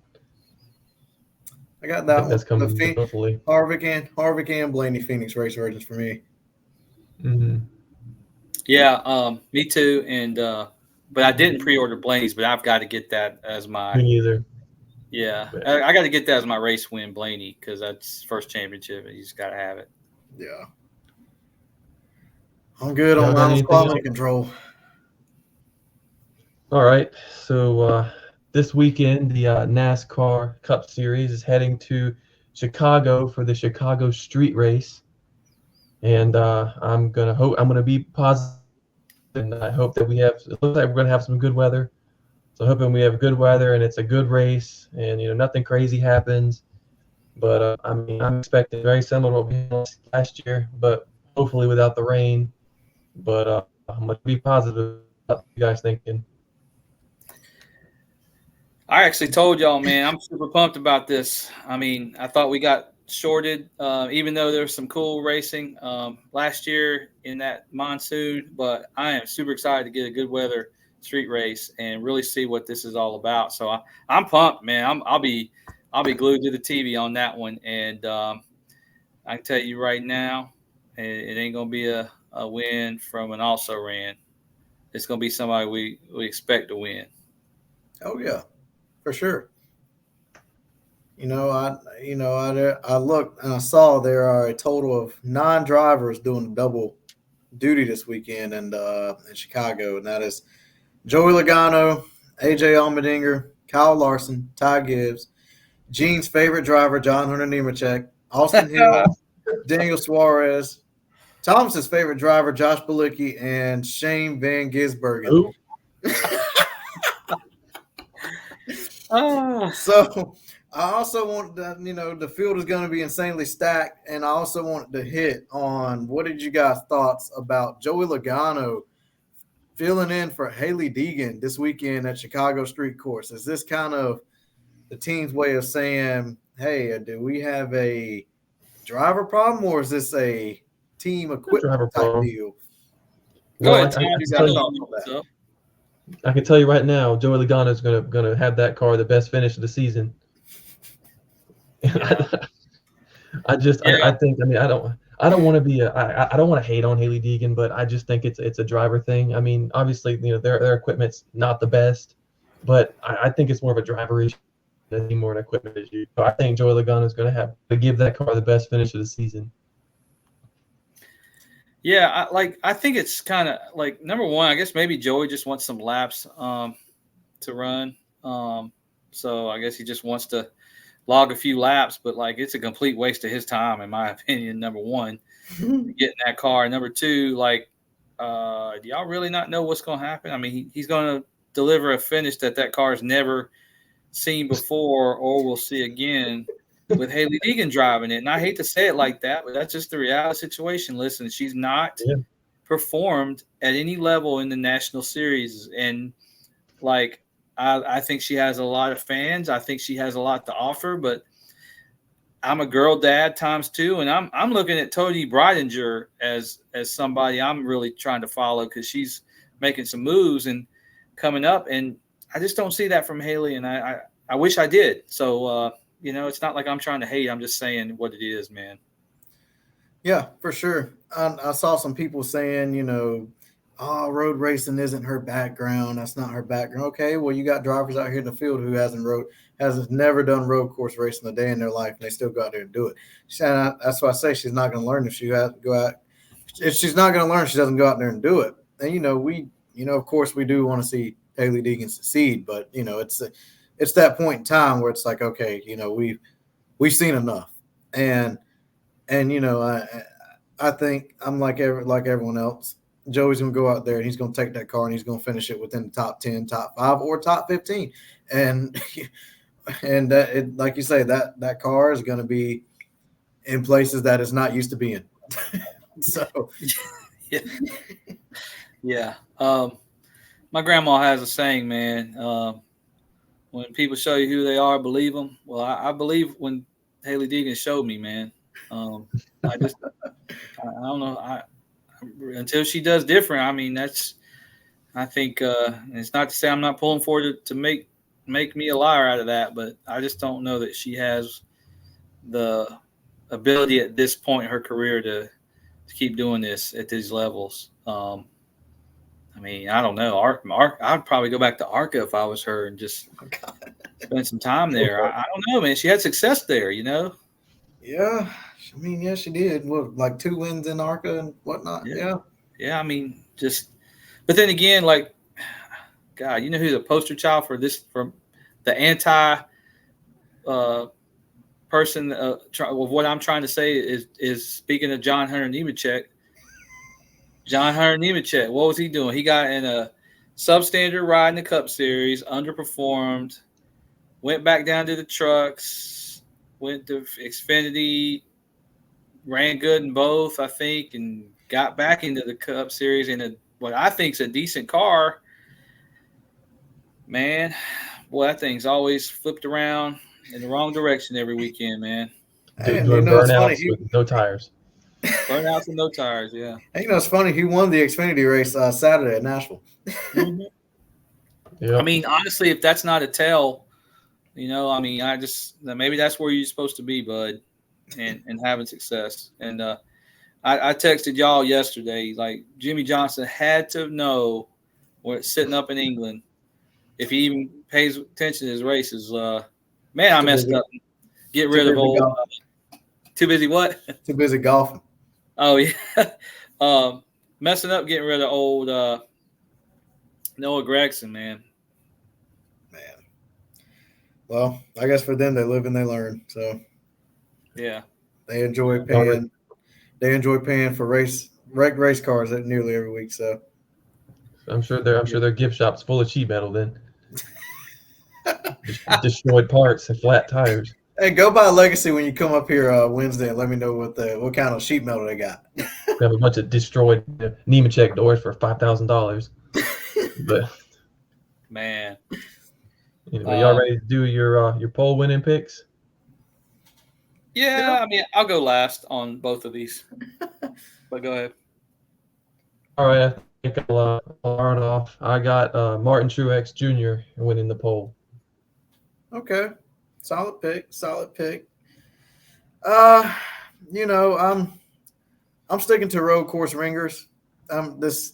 I got I that think one. that's coming monthly. Harvick and Blaney Phoenix race versions for me. Hmm. Yeah. Me too. And but I didn't pre-order Blaney's, but I've got to get that as my. Me neither. Yeah, But I got to get that as my race win, Blaney, because that's first championship. You just got to have it. Yeah, I'm good on y'all got mindless anything quality else? control. All right. So this weekend, the NASCAR Cup Series is heading to Chicago for the Chicago Street Race, and I'm gonna be positive, and I hope that we have. It looks like we're gonna have some good weather. So hoping we have good weather and it's a good race, and nothing crazy happens. But I mean, I'm expecting very similar to what we had last year, but hopefully without the rain. But I'm gonna be positive. What you guys thinking? I actually told y'all, man, I'm super pumped about this. I mean, I thought we got shorted, even though there was some cool racing last year in that monsoon. But I am super excited to get a good weather street race and really see what this is all about. So I'm pumped, man. I'll be glued to the TV on that one, and I can tell you right now, it ain't gonna be a win from an also ran. It's gonna be somebody we expect to win. Oh yeah, for sure. I looked and I saw there are a total of 9 drivers doing double duty this weekend in Chicago, and that is Joey Logano, AJ Allmendinger, Kyle Larson, Ty Gibbs, Gene's favorite driver John Hunter Nemechek, Austin Hill, Daniel Suarez, Thomas's favorite driver Josh Bilicki, and Shane Van Gisbergen. Who? Ah. So I also want that, the field is going to be insanely stacked. And I also wanted to hit on what did you guys' thoughts about Joey Logano filling in for Haley Deegan this weekend at Chicago Street Course? Is this kind of the team's way of saying, hey, do we have a driver problem or is this a team equipment Driver type problem. deal? Go Well, ahead, Tom. What You you got got to thoughts talk on that? yourself. I can tell you right now, Joey Logano is gonna have that car the best finish of the season. Yeah. I Yeah. think I don't want to be I don't want to hate on Haley Deegan, but I just think it's a driver thing. I mean, obviously, their equipment's not the best, but I think it's more of a driver issue than more an equipment issue. So I think Joey Logano is going to have to give that car the best finish of the season. Yeah. I think it's kind of like number one, I guess maybe Joey just wants some laps to run. So I guess he just wants to log a few laps, but like it's a complete waste of his time, in my opinion. Number one, getting that car. Number two, like, do y'all really not know what's going to happen? I mean, he's going to deliver a finish that car has never seen before or will see again with Haley Deegan driving it. And I hate to say it like that, but that's just the reality situation. Listen, she's not Yeah. performed at any level in the national series. And like, I think she has a lot of fans. I think she has a lot to offer, but I'm a girl dad times two, and I'm looking at Tony Breidinger as somebody I'm really trying to follow because she's making some moves and coming up, and I just don't see that from Haley, and I I wish I did. So it's not like I'm trying to hate. I'm just saying what it is, man. Yeah, for sure. I saw some people saying, oh, road racing isn't her background. That's not her background. Okay, well, you got drivers out here in the field who hasn't never done road course racing a day in their life, and they still go out there and do it. That's why I say she's not going to learn if she has to go out. If she's not going to learn, she doesn't go out there and do it. And of course, we do want to see Haley Deegan succeed, but it's that point in time where it's like, okay, we've seen enough, and I think I'm like everyone else. Joey's gonna go out there and he's gonna take that car and he's gonna finish it within the top 10, top 5, or top 15, and like you say, that car is gonna be in places that it's not used to being. So, yeah, yeah. My grandma has a saying, man. When people show you who they are, believe them. Well, I believe when Haley Deegan showed me, man. I don't know. Until she does different, I mean, I think it's not to say I'm not pulling for it to make me a liar out of that, but I just don't know that she has the ability at this point in her career to keep doing this at these levels. I mean, I don't know. I'd probably go back to ARCA if I was her and just spend some time there. I don't know, man. She had success there, Yeah, I mean, yeah, she did. What, like 2 wins in ARCA and whatnot? Yeah. I mean, but then again, like, God, you know who's a poster child for this, from the anti person of what I'm trying to say is speaking of John Hunter Nemechek. John Hunter Nemechek, what was he doing? He got in a substandard ride in the Cup Series, underperformed, went back down to the trucks, went to Xfinity, ran good in both, I think, and got back into the Cup Series in what I think is a decent car. Man, boy, that thing's always flipped around in the wrong direction every weekend, man. Doing burnouts with no tires. Burnouts with no tires, yeah. And it's funny. He won the Xfinity race Saturday at Nashville. Mm-hmm. Yep. I mean, honestly, if that's not a tell, I mean, maybe that's where you're supposed to be, bud, and having success. And I texted y'all yesterday, like, Jimmy Johnson had to know what's sitting up in England if he even pays attention to his races. Man, I messed up. Get rid of old. Too busy what? Too busy golfing. Oh, yeah. Messing up getting rid of old Noah Gragson, man. Well, I guess for them, they live and they learn. So, yeah, they enjoy paying. They enjoy paying for race cars nearly every week. So, I'm sure their gift shop's full of sheet metal then. Destroyed parts and flat tires. Hey, go buy Legacy when you come up here Wednesday and let me know what kind of sheet metal they got. We have a bunch of destroyed Nemechek doors for $5,000. But man, y'all ready to do your poll winning picks? Yeah, I mean, I'll go last on both of these. But go ahead. All right, I think I'll start off. I got Martin Truex Jr. winning the poll. Okay. Solid pick. I'm sticking to road course ringers this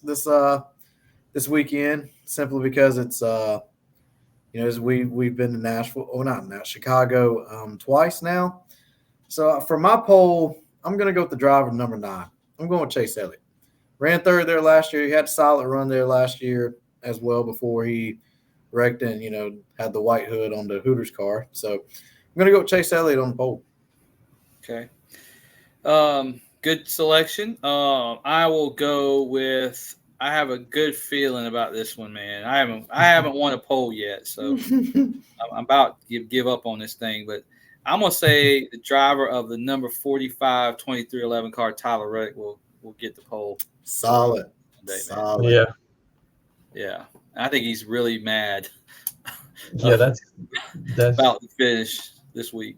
weekend, simply because it's we've been to Nashville, not Chicago twice now. So for my poll, I'm gonna go with the driver number 9. I'm going with Chase Elliott. Ran third there last year. He had a solid run there last year as well before he wrecked and had the white hood on the Hooters car. So I'm gonna go with Chase Elliott on the pole. Okay. Good selection. I will go with. I have a good feeling about this one, man. I haven't won a poll yet, so I'm about to give up on this thing. But I'm gonna say the driver of the number 45 2311 car, Tyler Reddick, will get the pole. Solid. Yeah. Yeah. I think he's really mad. Yeah, that's about to finish this week.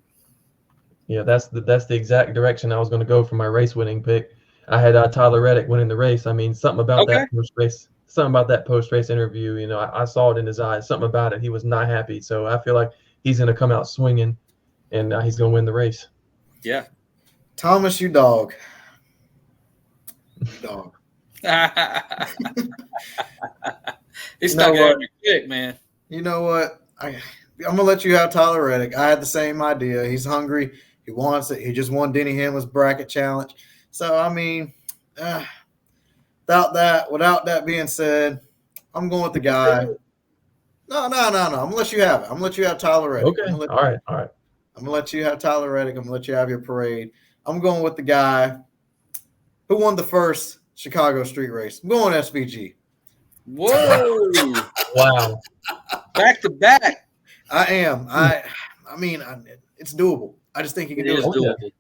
Yeah, that's the exact direction I was going to go for my race winning pick. I had Tyler Reddick winning the race. I mean, something about that post race interview. I saw it in his eyes. Something about it. He was not happy. So I feel like he's going to come out swinging, and he's going to win the race. Yeah. Thomas, you dog. You dog. He's You know stuck what? out your kick, man. You know what? I'm gonna let you have Tyler Reddick. I had the same idea. He's hungry. He wants it. He just won Denny Hamlin's bracket challenge. So I mean, without that being said, I'm going with the guy. No. I'm gonna let you have it. I'm gonna let you have Tyler Reddick. Okay. All right. I'm gonna let you have Tyler Reddick. I'm gonna let you have your parade. I'm going with the guy who won the first Chicago street race. I'm going SVG. Whoa. Wow. Back to back. I am. I mean, it's doable. I just think he can It do is it. doable.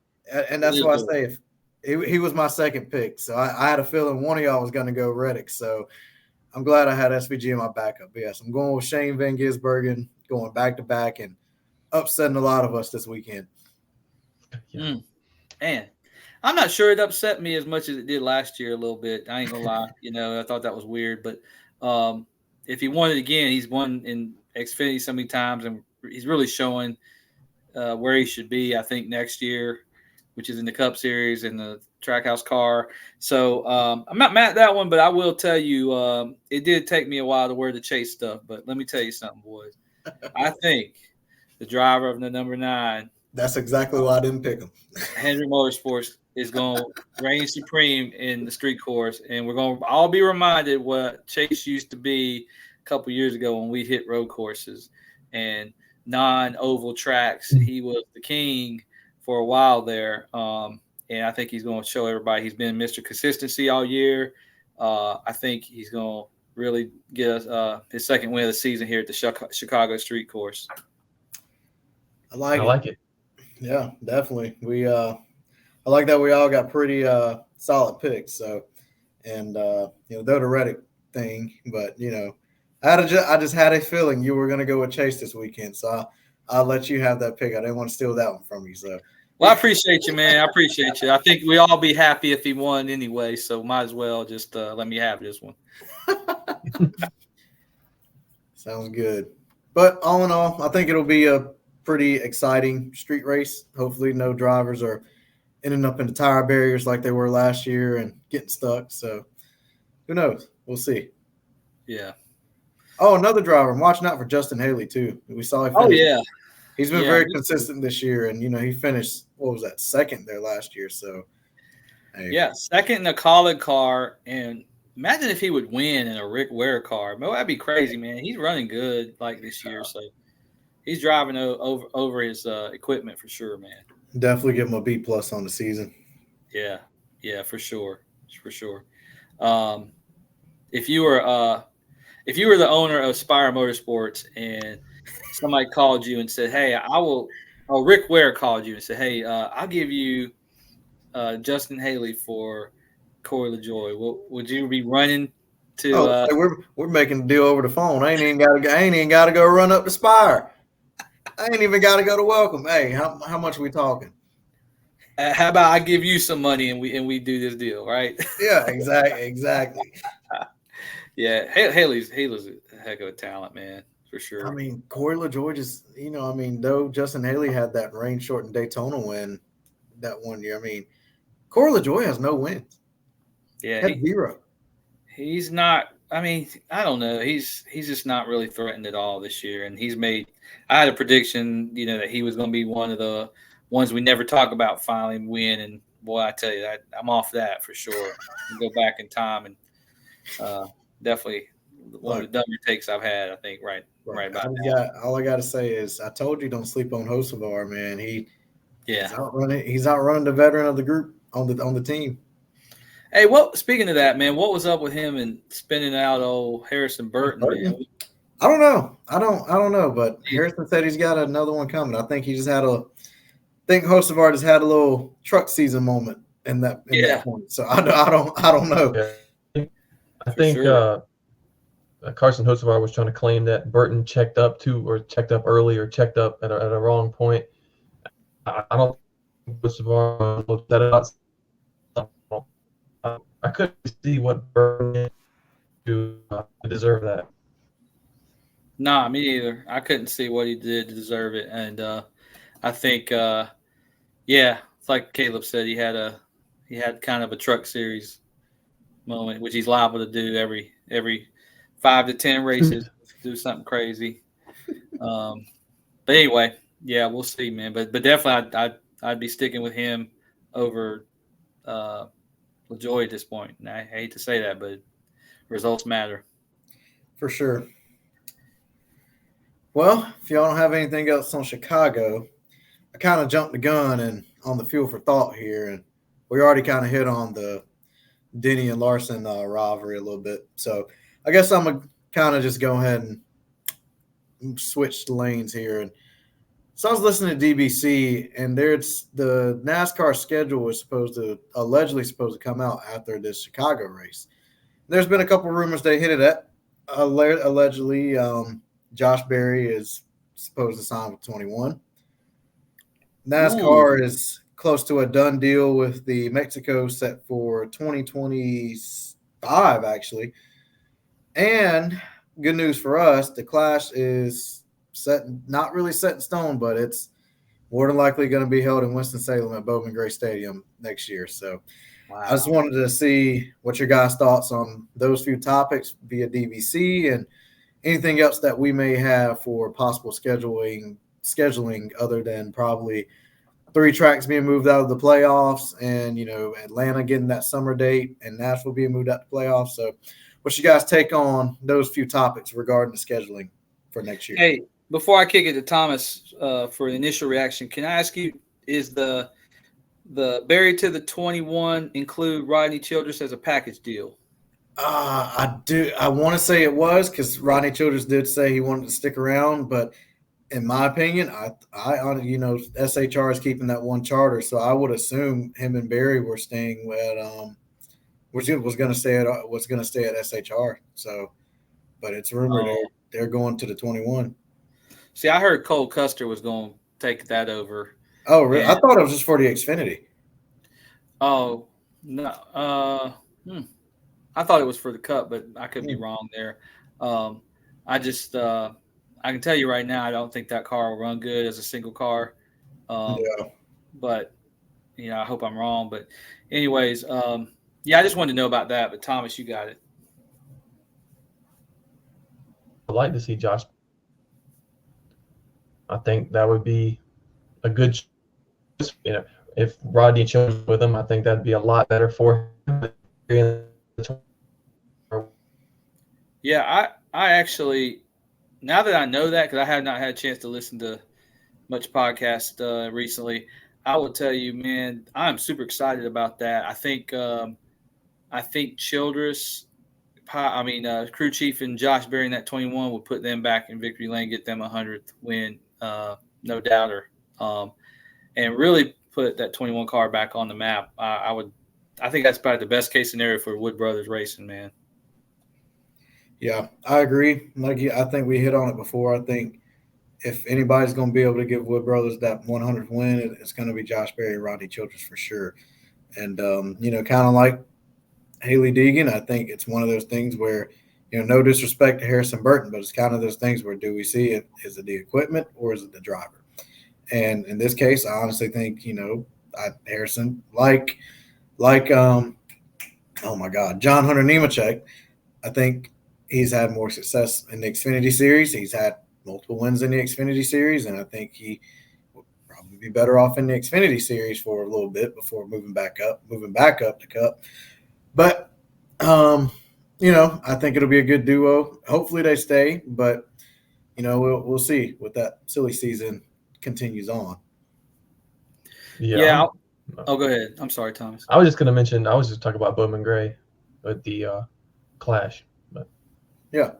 And that's why I say if he was my second pick. So I had a feeling one of y'all was going to go Reddick. So I'm glad I had SVG in my backup. But yes, I'm going with Shane Van Gisbergen, going back to back and upsetting a lot of us this weekend. Yeah. Man, I'm not sure it upset me as much as it did last year a little bit. I ain't gonna lie. I thought that was weird. But if he won it again, he's won in Xfinity so many times, and he's really showing where he should be, I think, next year, which is in the Cup Series and the Trackhouse car. So I'm not mad at that one, but I will tell you it did take me a while to wear the Chase stuff. But let me tell you something, boys. I think the driver of the number 9, That's exactly why I didn't pick him. Hendrick Motorsports, is going to reign supreme in the street course, and we're going to all be reminded what Chase used to be a couple years ago when we hit road courses and non-oval tracks. He was the king for a while there, and I think he's going to show everybody he's been Mr. Consistency all year. I think he's going to really get us his second win of the season here at the Chicago street course. I like it. Yeah, definitely. I like that we all got pretty solid picks. So, and though the Reddick thing, but I just had a feeling you were going to go with Chase this weekend. So I'll let you have that pick. I didn't want to steal that one from you. So. Well, I appreciate you, man. I appreciate you. I think we all be happy if he won anyway. So might as well just let me have this one. Sounds good. But all in all, I think it'll be a pretty exciting street race. Hopefully no drivers are ending up into tire barriers like they were last year and getting stuck. So who knows? We'll see. Yeah. Oh, another driver. I'm watching out for Justin Haley too. We saw him. Oh, yeah. He's been very consistent this year. And, he finished, what was that, second there last year. So, hey. Yeah, second in a Collin car. And imagine if he would win in a Rick Ware car. Man, that'd be crazy, man. He's running good like this year. So he's driving over his equipment for sure, man. Definitely give him a B+ on the season. Yeah, for sure. If you were the owner of Spire Motorsports and somebody called you and said, "Hey, Rick Ware called you and said, "Hey, I'll give you Justin Haley for Corey LaJoie," would you be running to? We're making a deal over the phone. I ain't even got to go run up to Spire. I ain't even got to go to welcome. Hey, how much are we talking? How about I give you some money and we do this deal, right? Yeah, exactly. Yeah, Haley's a heck of a talent, man, for sure. I mean, Corey LaJoie just, though Justin Haley had that rain-shortened Daytona win that one year, Corey LaJoie has no wins. Yeah, zero. He's not. I don't know. He's just not really threatened at all this year, and I had a prediction, that he was going to be one of the ones we never talk about finally win, and boy, I tell you that I'm off that for sure. Go back in time and definitely one of the dumber takes I've had. I think right about now. All I got to say is I told you don't sleep on Hocevar, man. He's outrunning the veteran of the group on the team. Hey, speaking of that, man, what was up with him and spinning out old Harrison Burton, man? I don't know, but Harrison said he's got another one coming. I think he just had I think Hocevar just had a little truck season moment in that point. So I don't know. Yeah. I think Carson Hocevar was trying to claim that Burton checked up early or checked up at a wrong point. I don't think Hocevar looked at it. I couldn't see what Burton did to deserve that. Nah, me either. I couldn't see what he did to deserve it, and I think, yeah, it's like Caleb said, he had kind of a truck series moment, which he's liable to do every 5 to 10 races, do something crazy. Um, but anyway, yeah, we'll see, man. But definitely, I'd be sticking with him over uh, LaJoy at this point. And I hate to say that, but results matter. For sure. Well, if y'all don't have anything else on Chicago, I kind of jumped the gun and on the fuel for thought here, and we already kind of hit on the Denny and Larson rivalry a little bit. So I guess I'm gonna kind of just go ahead and switch the lanes here. And so I was listening to DBC, and there's the NASCAR schedule was allegedly supposed to come out after this Chicago race. There's been a couple rumors they hit it at. Allegedly, Josh Berry is supposed to sign with 21. Ooh, NASCAR is close to a done deal with the Mexico set for 2025, actually. And good news for us, the Clash is set, not really set in stone, but it's more than likely going to be held in Winston-Salem at Bowman Gray Stadium next year. So I just wow. wanted to see what your guys' thoughts on those few topics via DVC and anything else that we may have for possible scheduling other than probably three tracks being moved out of the playoffs and Atlanta getting that summer date and Nashville being moved out the playoffs. So what's you guys take on those few topics regarding the scheduling for next year? Hey, before I kick it to Thomas for the initial reaction, can I ask you, is the Barry to the 21 include Rodney Childress as a package deal? I do. I want to say it was because Rodney Childers did say he wanted to stick around, but in my opinion, SHR is keeping that one charter, so I would assume him and Barry were staying at was going to stay at SHR. So, but it's rumored Oh, they're going to the 21. see, I heard Cole Custer was going to take that over, Oh, really? and I thought it was just for the Xfinity. oh no, hmm, I thought it was for the Cup, but I could be Hmm. wrong there. Um, I just I can tell you right now, I don't think that car will run good as a single car. Um, Yeah, but I hope I'm wrong. But anyways, yeah, I just wanted to know about that. But Thomas, you got it. I'd like to see Josh. I think that would be a good choice. If Rodney chose with him, I think that'd be a lot better for him. Yeah, I actually, now that I know that, because I have not had a chance to listen to much podcast recently, I will tell you, man, I'm super excited about that. I think Childress, crew chief and Josh Berry in that 21 will put them back in victory lane, get them a 100th win, no doubter, and really put that 21 car back on the map. I think that's probably the best case scenario for Wood Brothers Racing, man. yeah, I agree. I think we hit on it before. I think if anybody's going to be able to give Wood Brothers that 100th win, it's going to be Josh Berry and Rodney Childress for sure. And kind of like Haley Deegan, I think it's one of those things where, no disrespect to Harrison Burton, but it's kind of those things where do we see it? Is it the equipment or is it the driver? And in this case, I honestly think, Harrison, oh my God, John Hunter Nemechek, I think he's had more success in the Xfinity Series. He's had multiple wins in the Xfinity Series, and I think he would probably be better off in the Xfinity Series for a little bit before moving back up the Cup. But I think it'll be a good duo. Hopefully they stay, but we'll see what that silly season continues on. Yeah, Yeah. Oh, go ahead. I'm sorry, Thomas. I was just gonna mention. I was just talking about Bowman Gray with the Clash, but Yeah,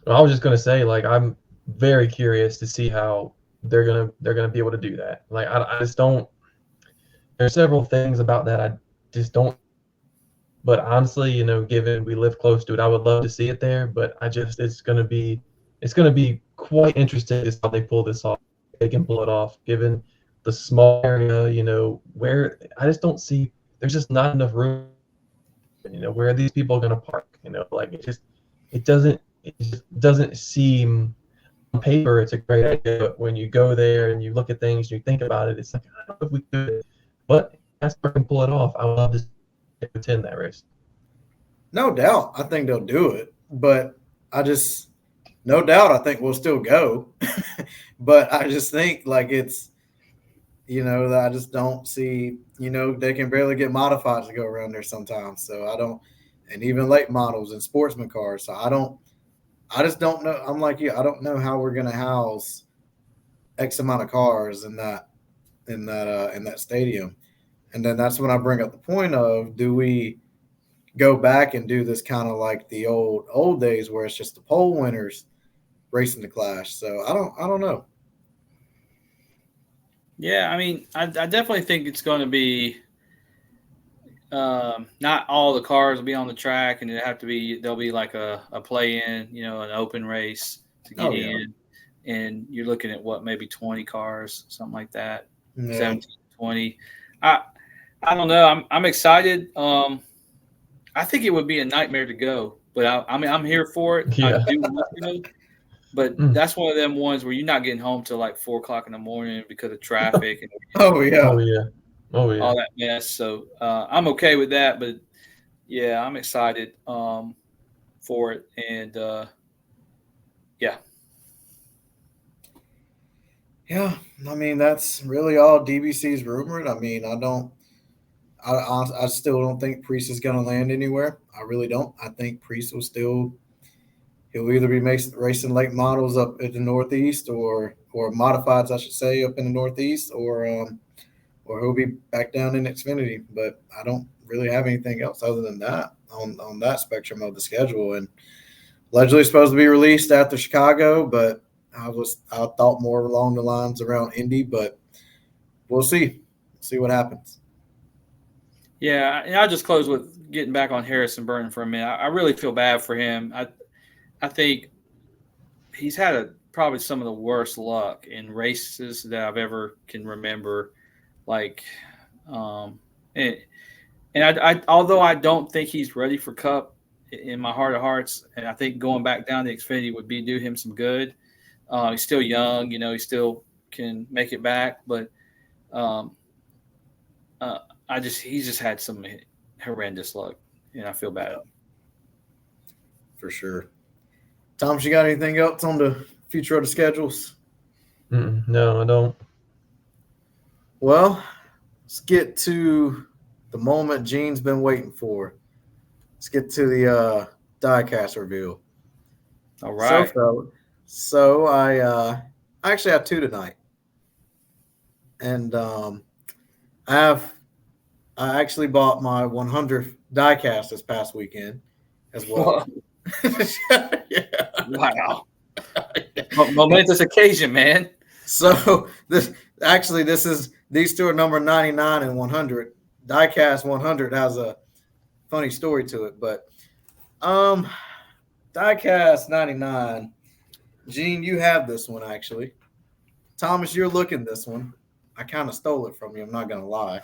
I was just gonna say, like, I'm very curious to see how they're gonna be able to do that. Like, I just don't. There's several things about that I just don't. But honestly, given we live close to it, I would love to see it there. But it's gonna be quite interesting to see how they pull this off. They can pull it off, given the small area, where I just don't see. There's just not enough room. Where are these people gonna park? Like it doesn't. it just doesn't seem on paper it's a great idea, but when you go there and you look at things and you think about it, it's like I don't know if we could, but NASCAR can pull it off. I would love to attend that race. No doubt, I think they'll do it, but I just no doubt I think we'll still go. But I just think like it's I just don't see they can barely get modifieds to go around there sometimes. So I don't, and even late models and sportsman cars. So I just don't know. I'm like you. I don't know how we're gonna house X amount of cars in that stadium. And then that's when I bring up the point of do we go back and do this kind of like the old days where it's just the pole winners racing the clash. So I don't know. Yeah, I mean, I definitely think it's going to be not all the cars will be on the track, and there'll be like a play in, an open race to get Oh yeah, in, and you're looking at what maybe 20 cars, something like that, yeah. 17, 20. I I don't know. I'm excited. I think it would be a nightmare to go, but I mean I'm here for it. I Yeah. do want to go, but Mm. that's one of them ones where you're not getting home till like 4 o'clock in the morning because of traffic and Oh Oh yeah, yeah. Oh yeah. all that mess. So I'm okay with that, but yeah, I'm excited for it, and yeah, yeah. I mean that's really all DBC's rumored. I mean I don't. I still don't think Priest is going to land anywhere. I really don't. I think Priest will still he'll either be racing late models up in the Northeast or modifieds I should say up in the Northeast or he'll be back down in Xfinity. But I don't really have anything else other than that on that spectrum of the schedule. And allegedly supposed to be released after Chicago, but I thought more along the lines around Indy, but we'll see. See what happens. yeah. And I'll just close with getting back on Harrison Burton for a minute. I really feel bad for him. I think he's had probably some of the worst luck in races that I've ever can remember. Like, um, and although I don't think he's ready for Cup in my heart of hearts, and I think going back down to Xfinity would be do him some good. He's still young, he still can make it back, but um, uh, he's just had some horrendous luck, and I feel bad. For sure. Thomas, you got anything else on the future of the schedules? Mm-mm. No, I don't. Well, let's get to the moment Gene's been waiting for. Let's get to the diecast reveal. All So, right. so I actually have two tonight, and I have I actually bought my 100th diecast this past weekend as well. Yeah. Wow. Momentous occasion, man. So these two are number 99 and 100. Diecast 100 has a funny story to it, but um, Diecast 99. Gene, you have this one actually. Thomas, you're looking this one. I kind of stole it from you. I'm not gonna lie.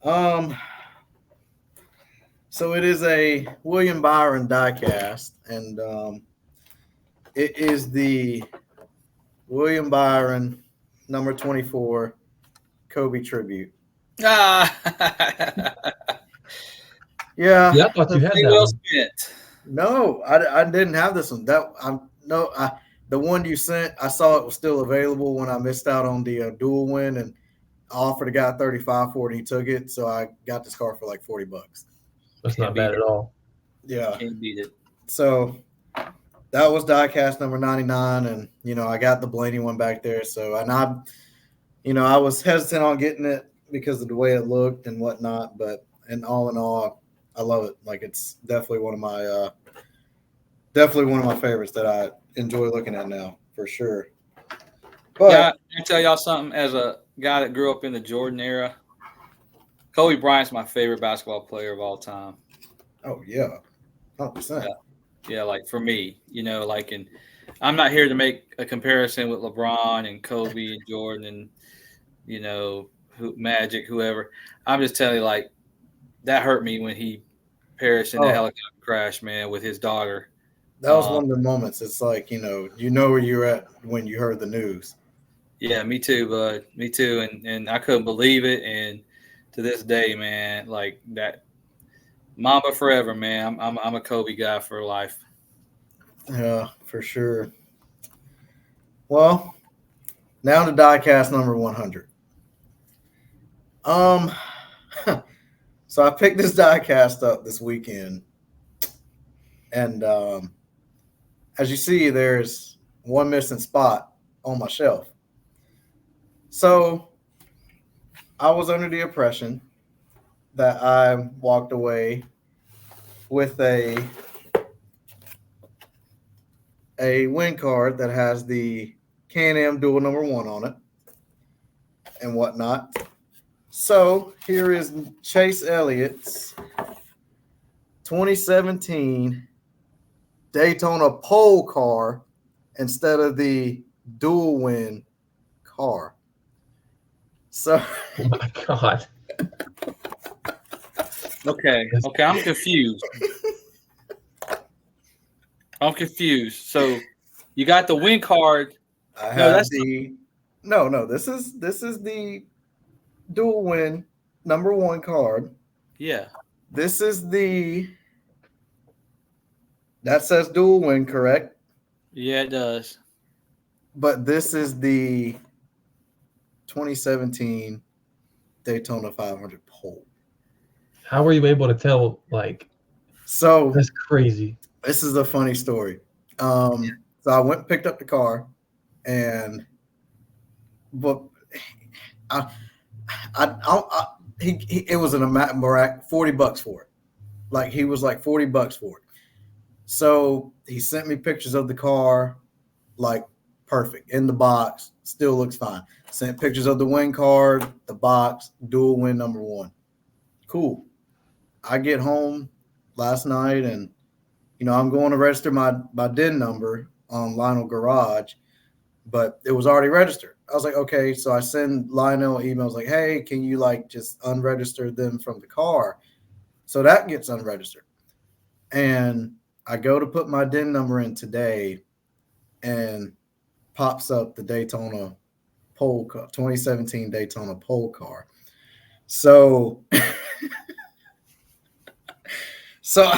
Um, so it is a William Byron diecast, and it is the William Byron number 24 Kobe tribute. Ah, Yeah, Yeah, I thought you had pretty that well one. spent. no, I didn't have this one. That I'm no, the one you sent, I saw it was still available when I missed out on the dual win, and I offered a guy 35 for it. He took it, so I got this car for like $40. That's Can't not beat bad it. at all. Yeah, Can't beat it. so that was diecast number 99, and I got the Blaney one back there. So and I was hesitant on getting it because of the way it looked and whatnot, but and all in all, I love it. Like it's definitely one of my favorites that I enjoy looking at now for sure. Yeah, But I tell y'all something. As a guy that grew up in the Jordan era, Kobe Bryant's my favorite basketball player of all time. oh yeah, 100%. Yeah, yeah. Like for me, like, and I'm not here to make a comparison with LeBron and Kobe and Jordan and Magic, whoever. I'm just telling you, like, that hurt me when he perished in that Oh helicopter crash, man, with his daughter. That was one of the moments. It's like, you know where you're at when you heard the news. Yeah, me too, bud. Me too. And I couldn't believe it. And to this day, man, like that Mamba forever, man. I'm a Kobe guy for life. Yeah, for sure. Well, now to diecast number 100. Um, so I picked this diecast up this weekend, and as you see, there's one missing spot on my shelf. So I was under the impression that I walked away with a win card that has the Can-Am Dual number 1 on it and whatnot. So here is Chase Elliott's 2017 Daytona pole car instead of the dual win car. So Oh my God. Okay. Okay. I'm confused. I'm confused. So you got the win card. I No, have that's the no. This is the dual win number 1 card. yeah. This is the that says dual win, correct? Yeah, it does. But this is the 2017 Daytona 500 pole. How were you able to tell? Like, So that's crazy. this is a funny story. So I went and picked up the car, and but I, he it was an amount $40 for it. Like he was like $40 for it. So he sent me pictures of the car, like perfect in the box, still looks fine. Sent pictures of the win card, the box, dual win number 1. Cool. I get home last night, and I'm going to register my DIN number on Lionel Garage, but it was already registered. I was like, okay, so I send Lionel emails like, hey, can you like just unregister them from the car? So that gets unregistered. And I go to put my DIN number in today, and pops up the Daytona pole car, 2017 Daytona pole car. So, so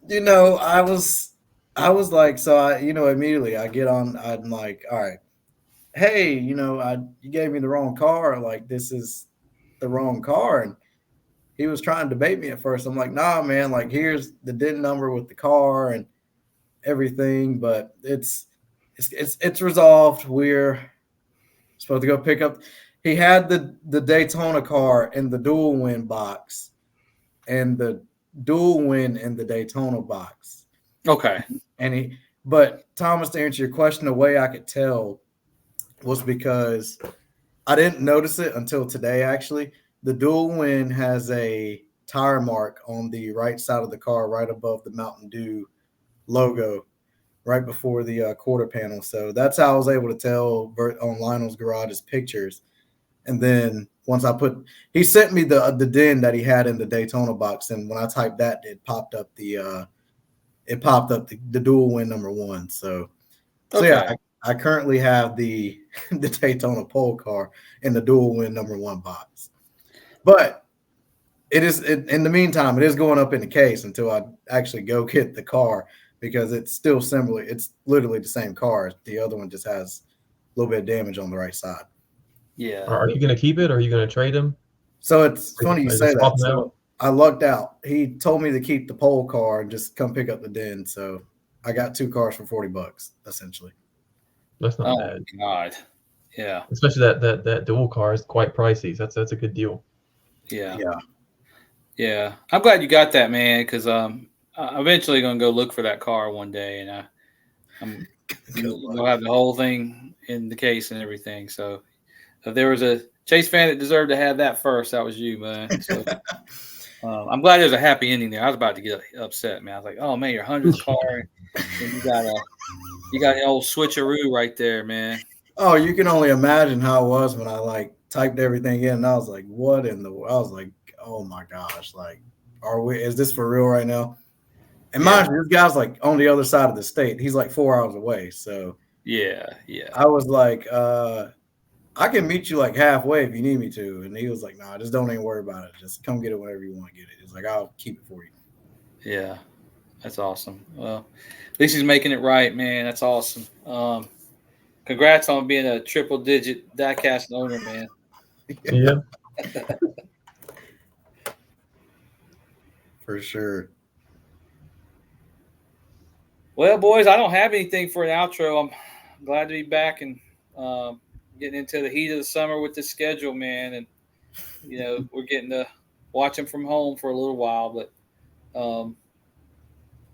I was like, so immediately I get on. I'm like, all right, hey, you gave me the wrong car. Like this is the wrong car, and he was trying to debate me at first. I'm like, nah, man. Like here's the DIN number with the car and everything, but it's resolved. We're supposed to go pick up. He had the Daytona car in the dual win box, and the dual win in the Daytona box. Okay. But Thomas, to answer your question, the way I could tell was because I didn't notice it until today. Actually, the dual win has a tire mark on the right side of the car, right above the Mountain Dew logo, right before the quarter panel. So that's how I was able to tell on Lionel's Garage's pictures. And then once he sent me the DIN that he had in the Daytona box, and when I typed that, it popped up the dual win number 1. So Okay. yeah, I currently have the Daytona pole car in the dual win number 1 box, but in the meantime, it is going up in the case until I actually go get the car, because it's still similar. It's literally the same car. The other one just has a little bit of damage on the right side. Yeah. Are you gonna keep it, or are you gonna trade him? So it's funny you say that. So out? I lucked out. He told me to keep the pole car and just come pick up the DIN. So I got 2 cars for $40 essentially. That's not bad. Oh God. Yeah. Especially that dual car is quite pricey. That's a good deal. Yeah. Yeah. Yeah. I'm glad you got that, man, because I'm eventually gonna go look for that car one day, and I'm gonna have the whole thing in the case and everything. So if there was a Chase fan that deserved to have that first, that was you, man. So I'm glad there's a happy ending there. I was about to get upset, man. I was like, oh man, your 100th car, and you got an old switcheroo right there, man. Oh, you can only imagine how it was when I like typed everything in, and I was like, what in the? I was like, oh my gosh, like, is this for real right now? And mind you, this guy's like on the other side of the state. He's like 4 hours away. So Yeah. I was like, I can meet you like halfway if you need me to. And he was like, nah, just don't even worry about it. Just come get it whenever you want to get it. It's like, I'll keep it for you. Yeah. That's awesome. Well, at least he's making it right, man. That's awesome. Congrats on being a triple-digit diecast owner, man. Yeah. For sure. Well, boys, I don't have anything for an outro. I'm glad to be back and getting into the heat of the summer with this schedule, man. And we're getting to watch them from home for a little while, but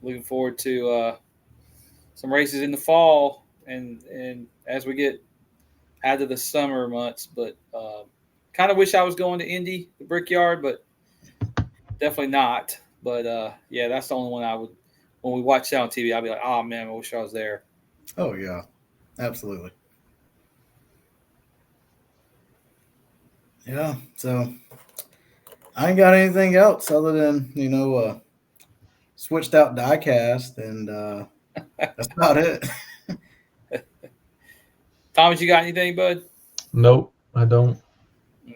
looking forward to some races in the fall and as we get out of the summer months. But kind of wish I was going to Indy, the Brickyard, but definitely not. But yeah, that's the only one I would. When we watch that on TV, I'll be like, "Oh man, I wish I was there." Oh yeah, absolutely. Yeah. So I ain't got anything else other than switched out diecast, and that's about it. Thomas, you got anything, bud? Nope, I don't.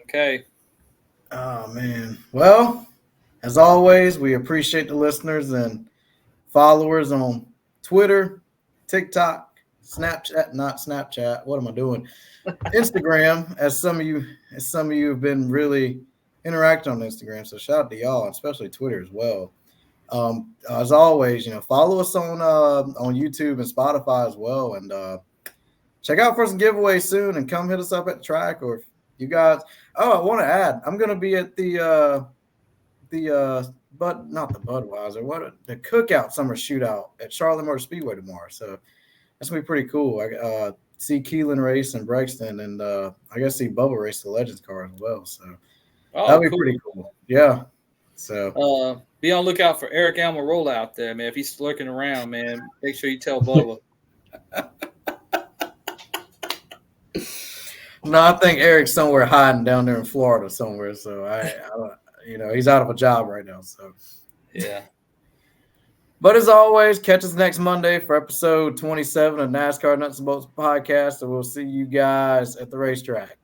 Okay. Oh man. Well, as always, we appreciate the listeners and followers on Twitter, TikTok, Snapchat, not Snapchat. What am I doing? Instagram, as some of you have been really interacting on Instagram. So shout out to y'all, especially Twitter as well. As always, follow us on YouTube and Spotify as well, and check out for some giveaways soon. And come hit us up at the track, or if you guys. Oh, I want to add, I'm gonna be at but not the Budweiser, the Cookout Summer Shootout at Charlotte Motor Speedway tomorrow. So that's gonna be pretty cool. I see Keelan race and Brexton, and I guess see Bubba race the Legends car as well. So that'll be cool. pretty cool. Yeah. So be on lookout for Eric Almirola out there, man. If he's lurking around, man, make sure you tell Bubba. No, I think Eric's somewhere hiding down there in Florida somewhere. So I he's out of a job right now. So yeah. But as always, catch us next Monday for episode 27 of NASCAR Nuts and Bolts podcast, and we'll see you guys at the racetrack.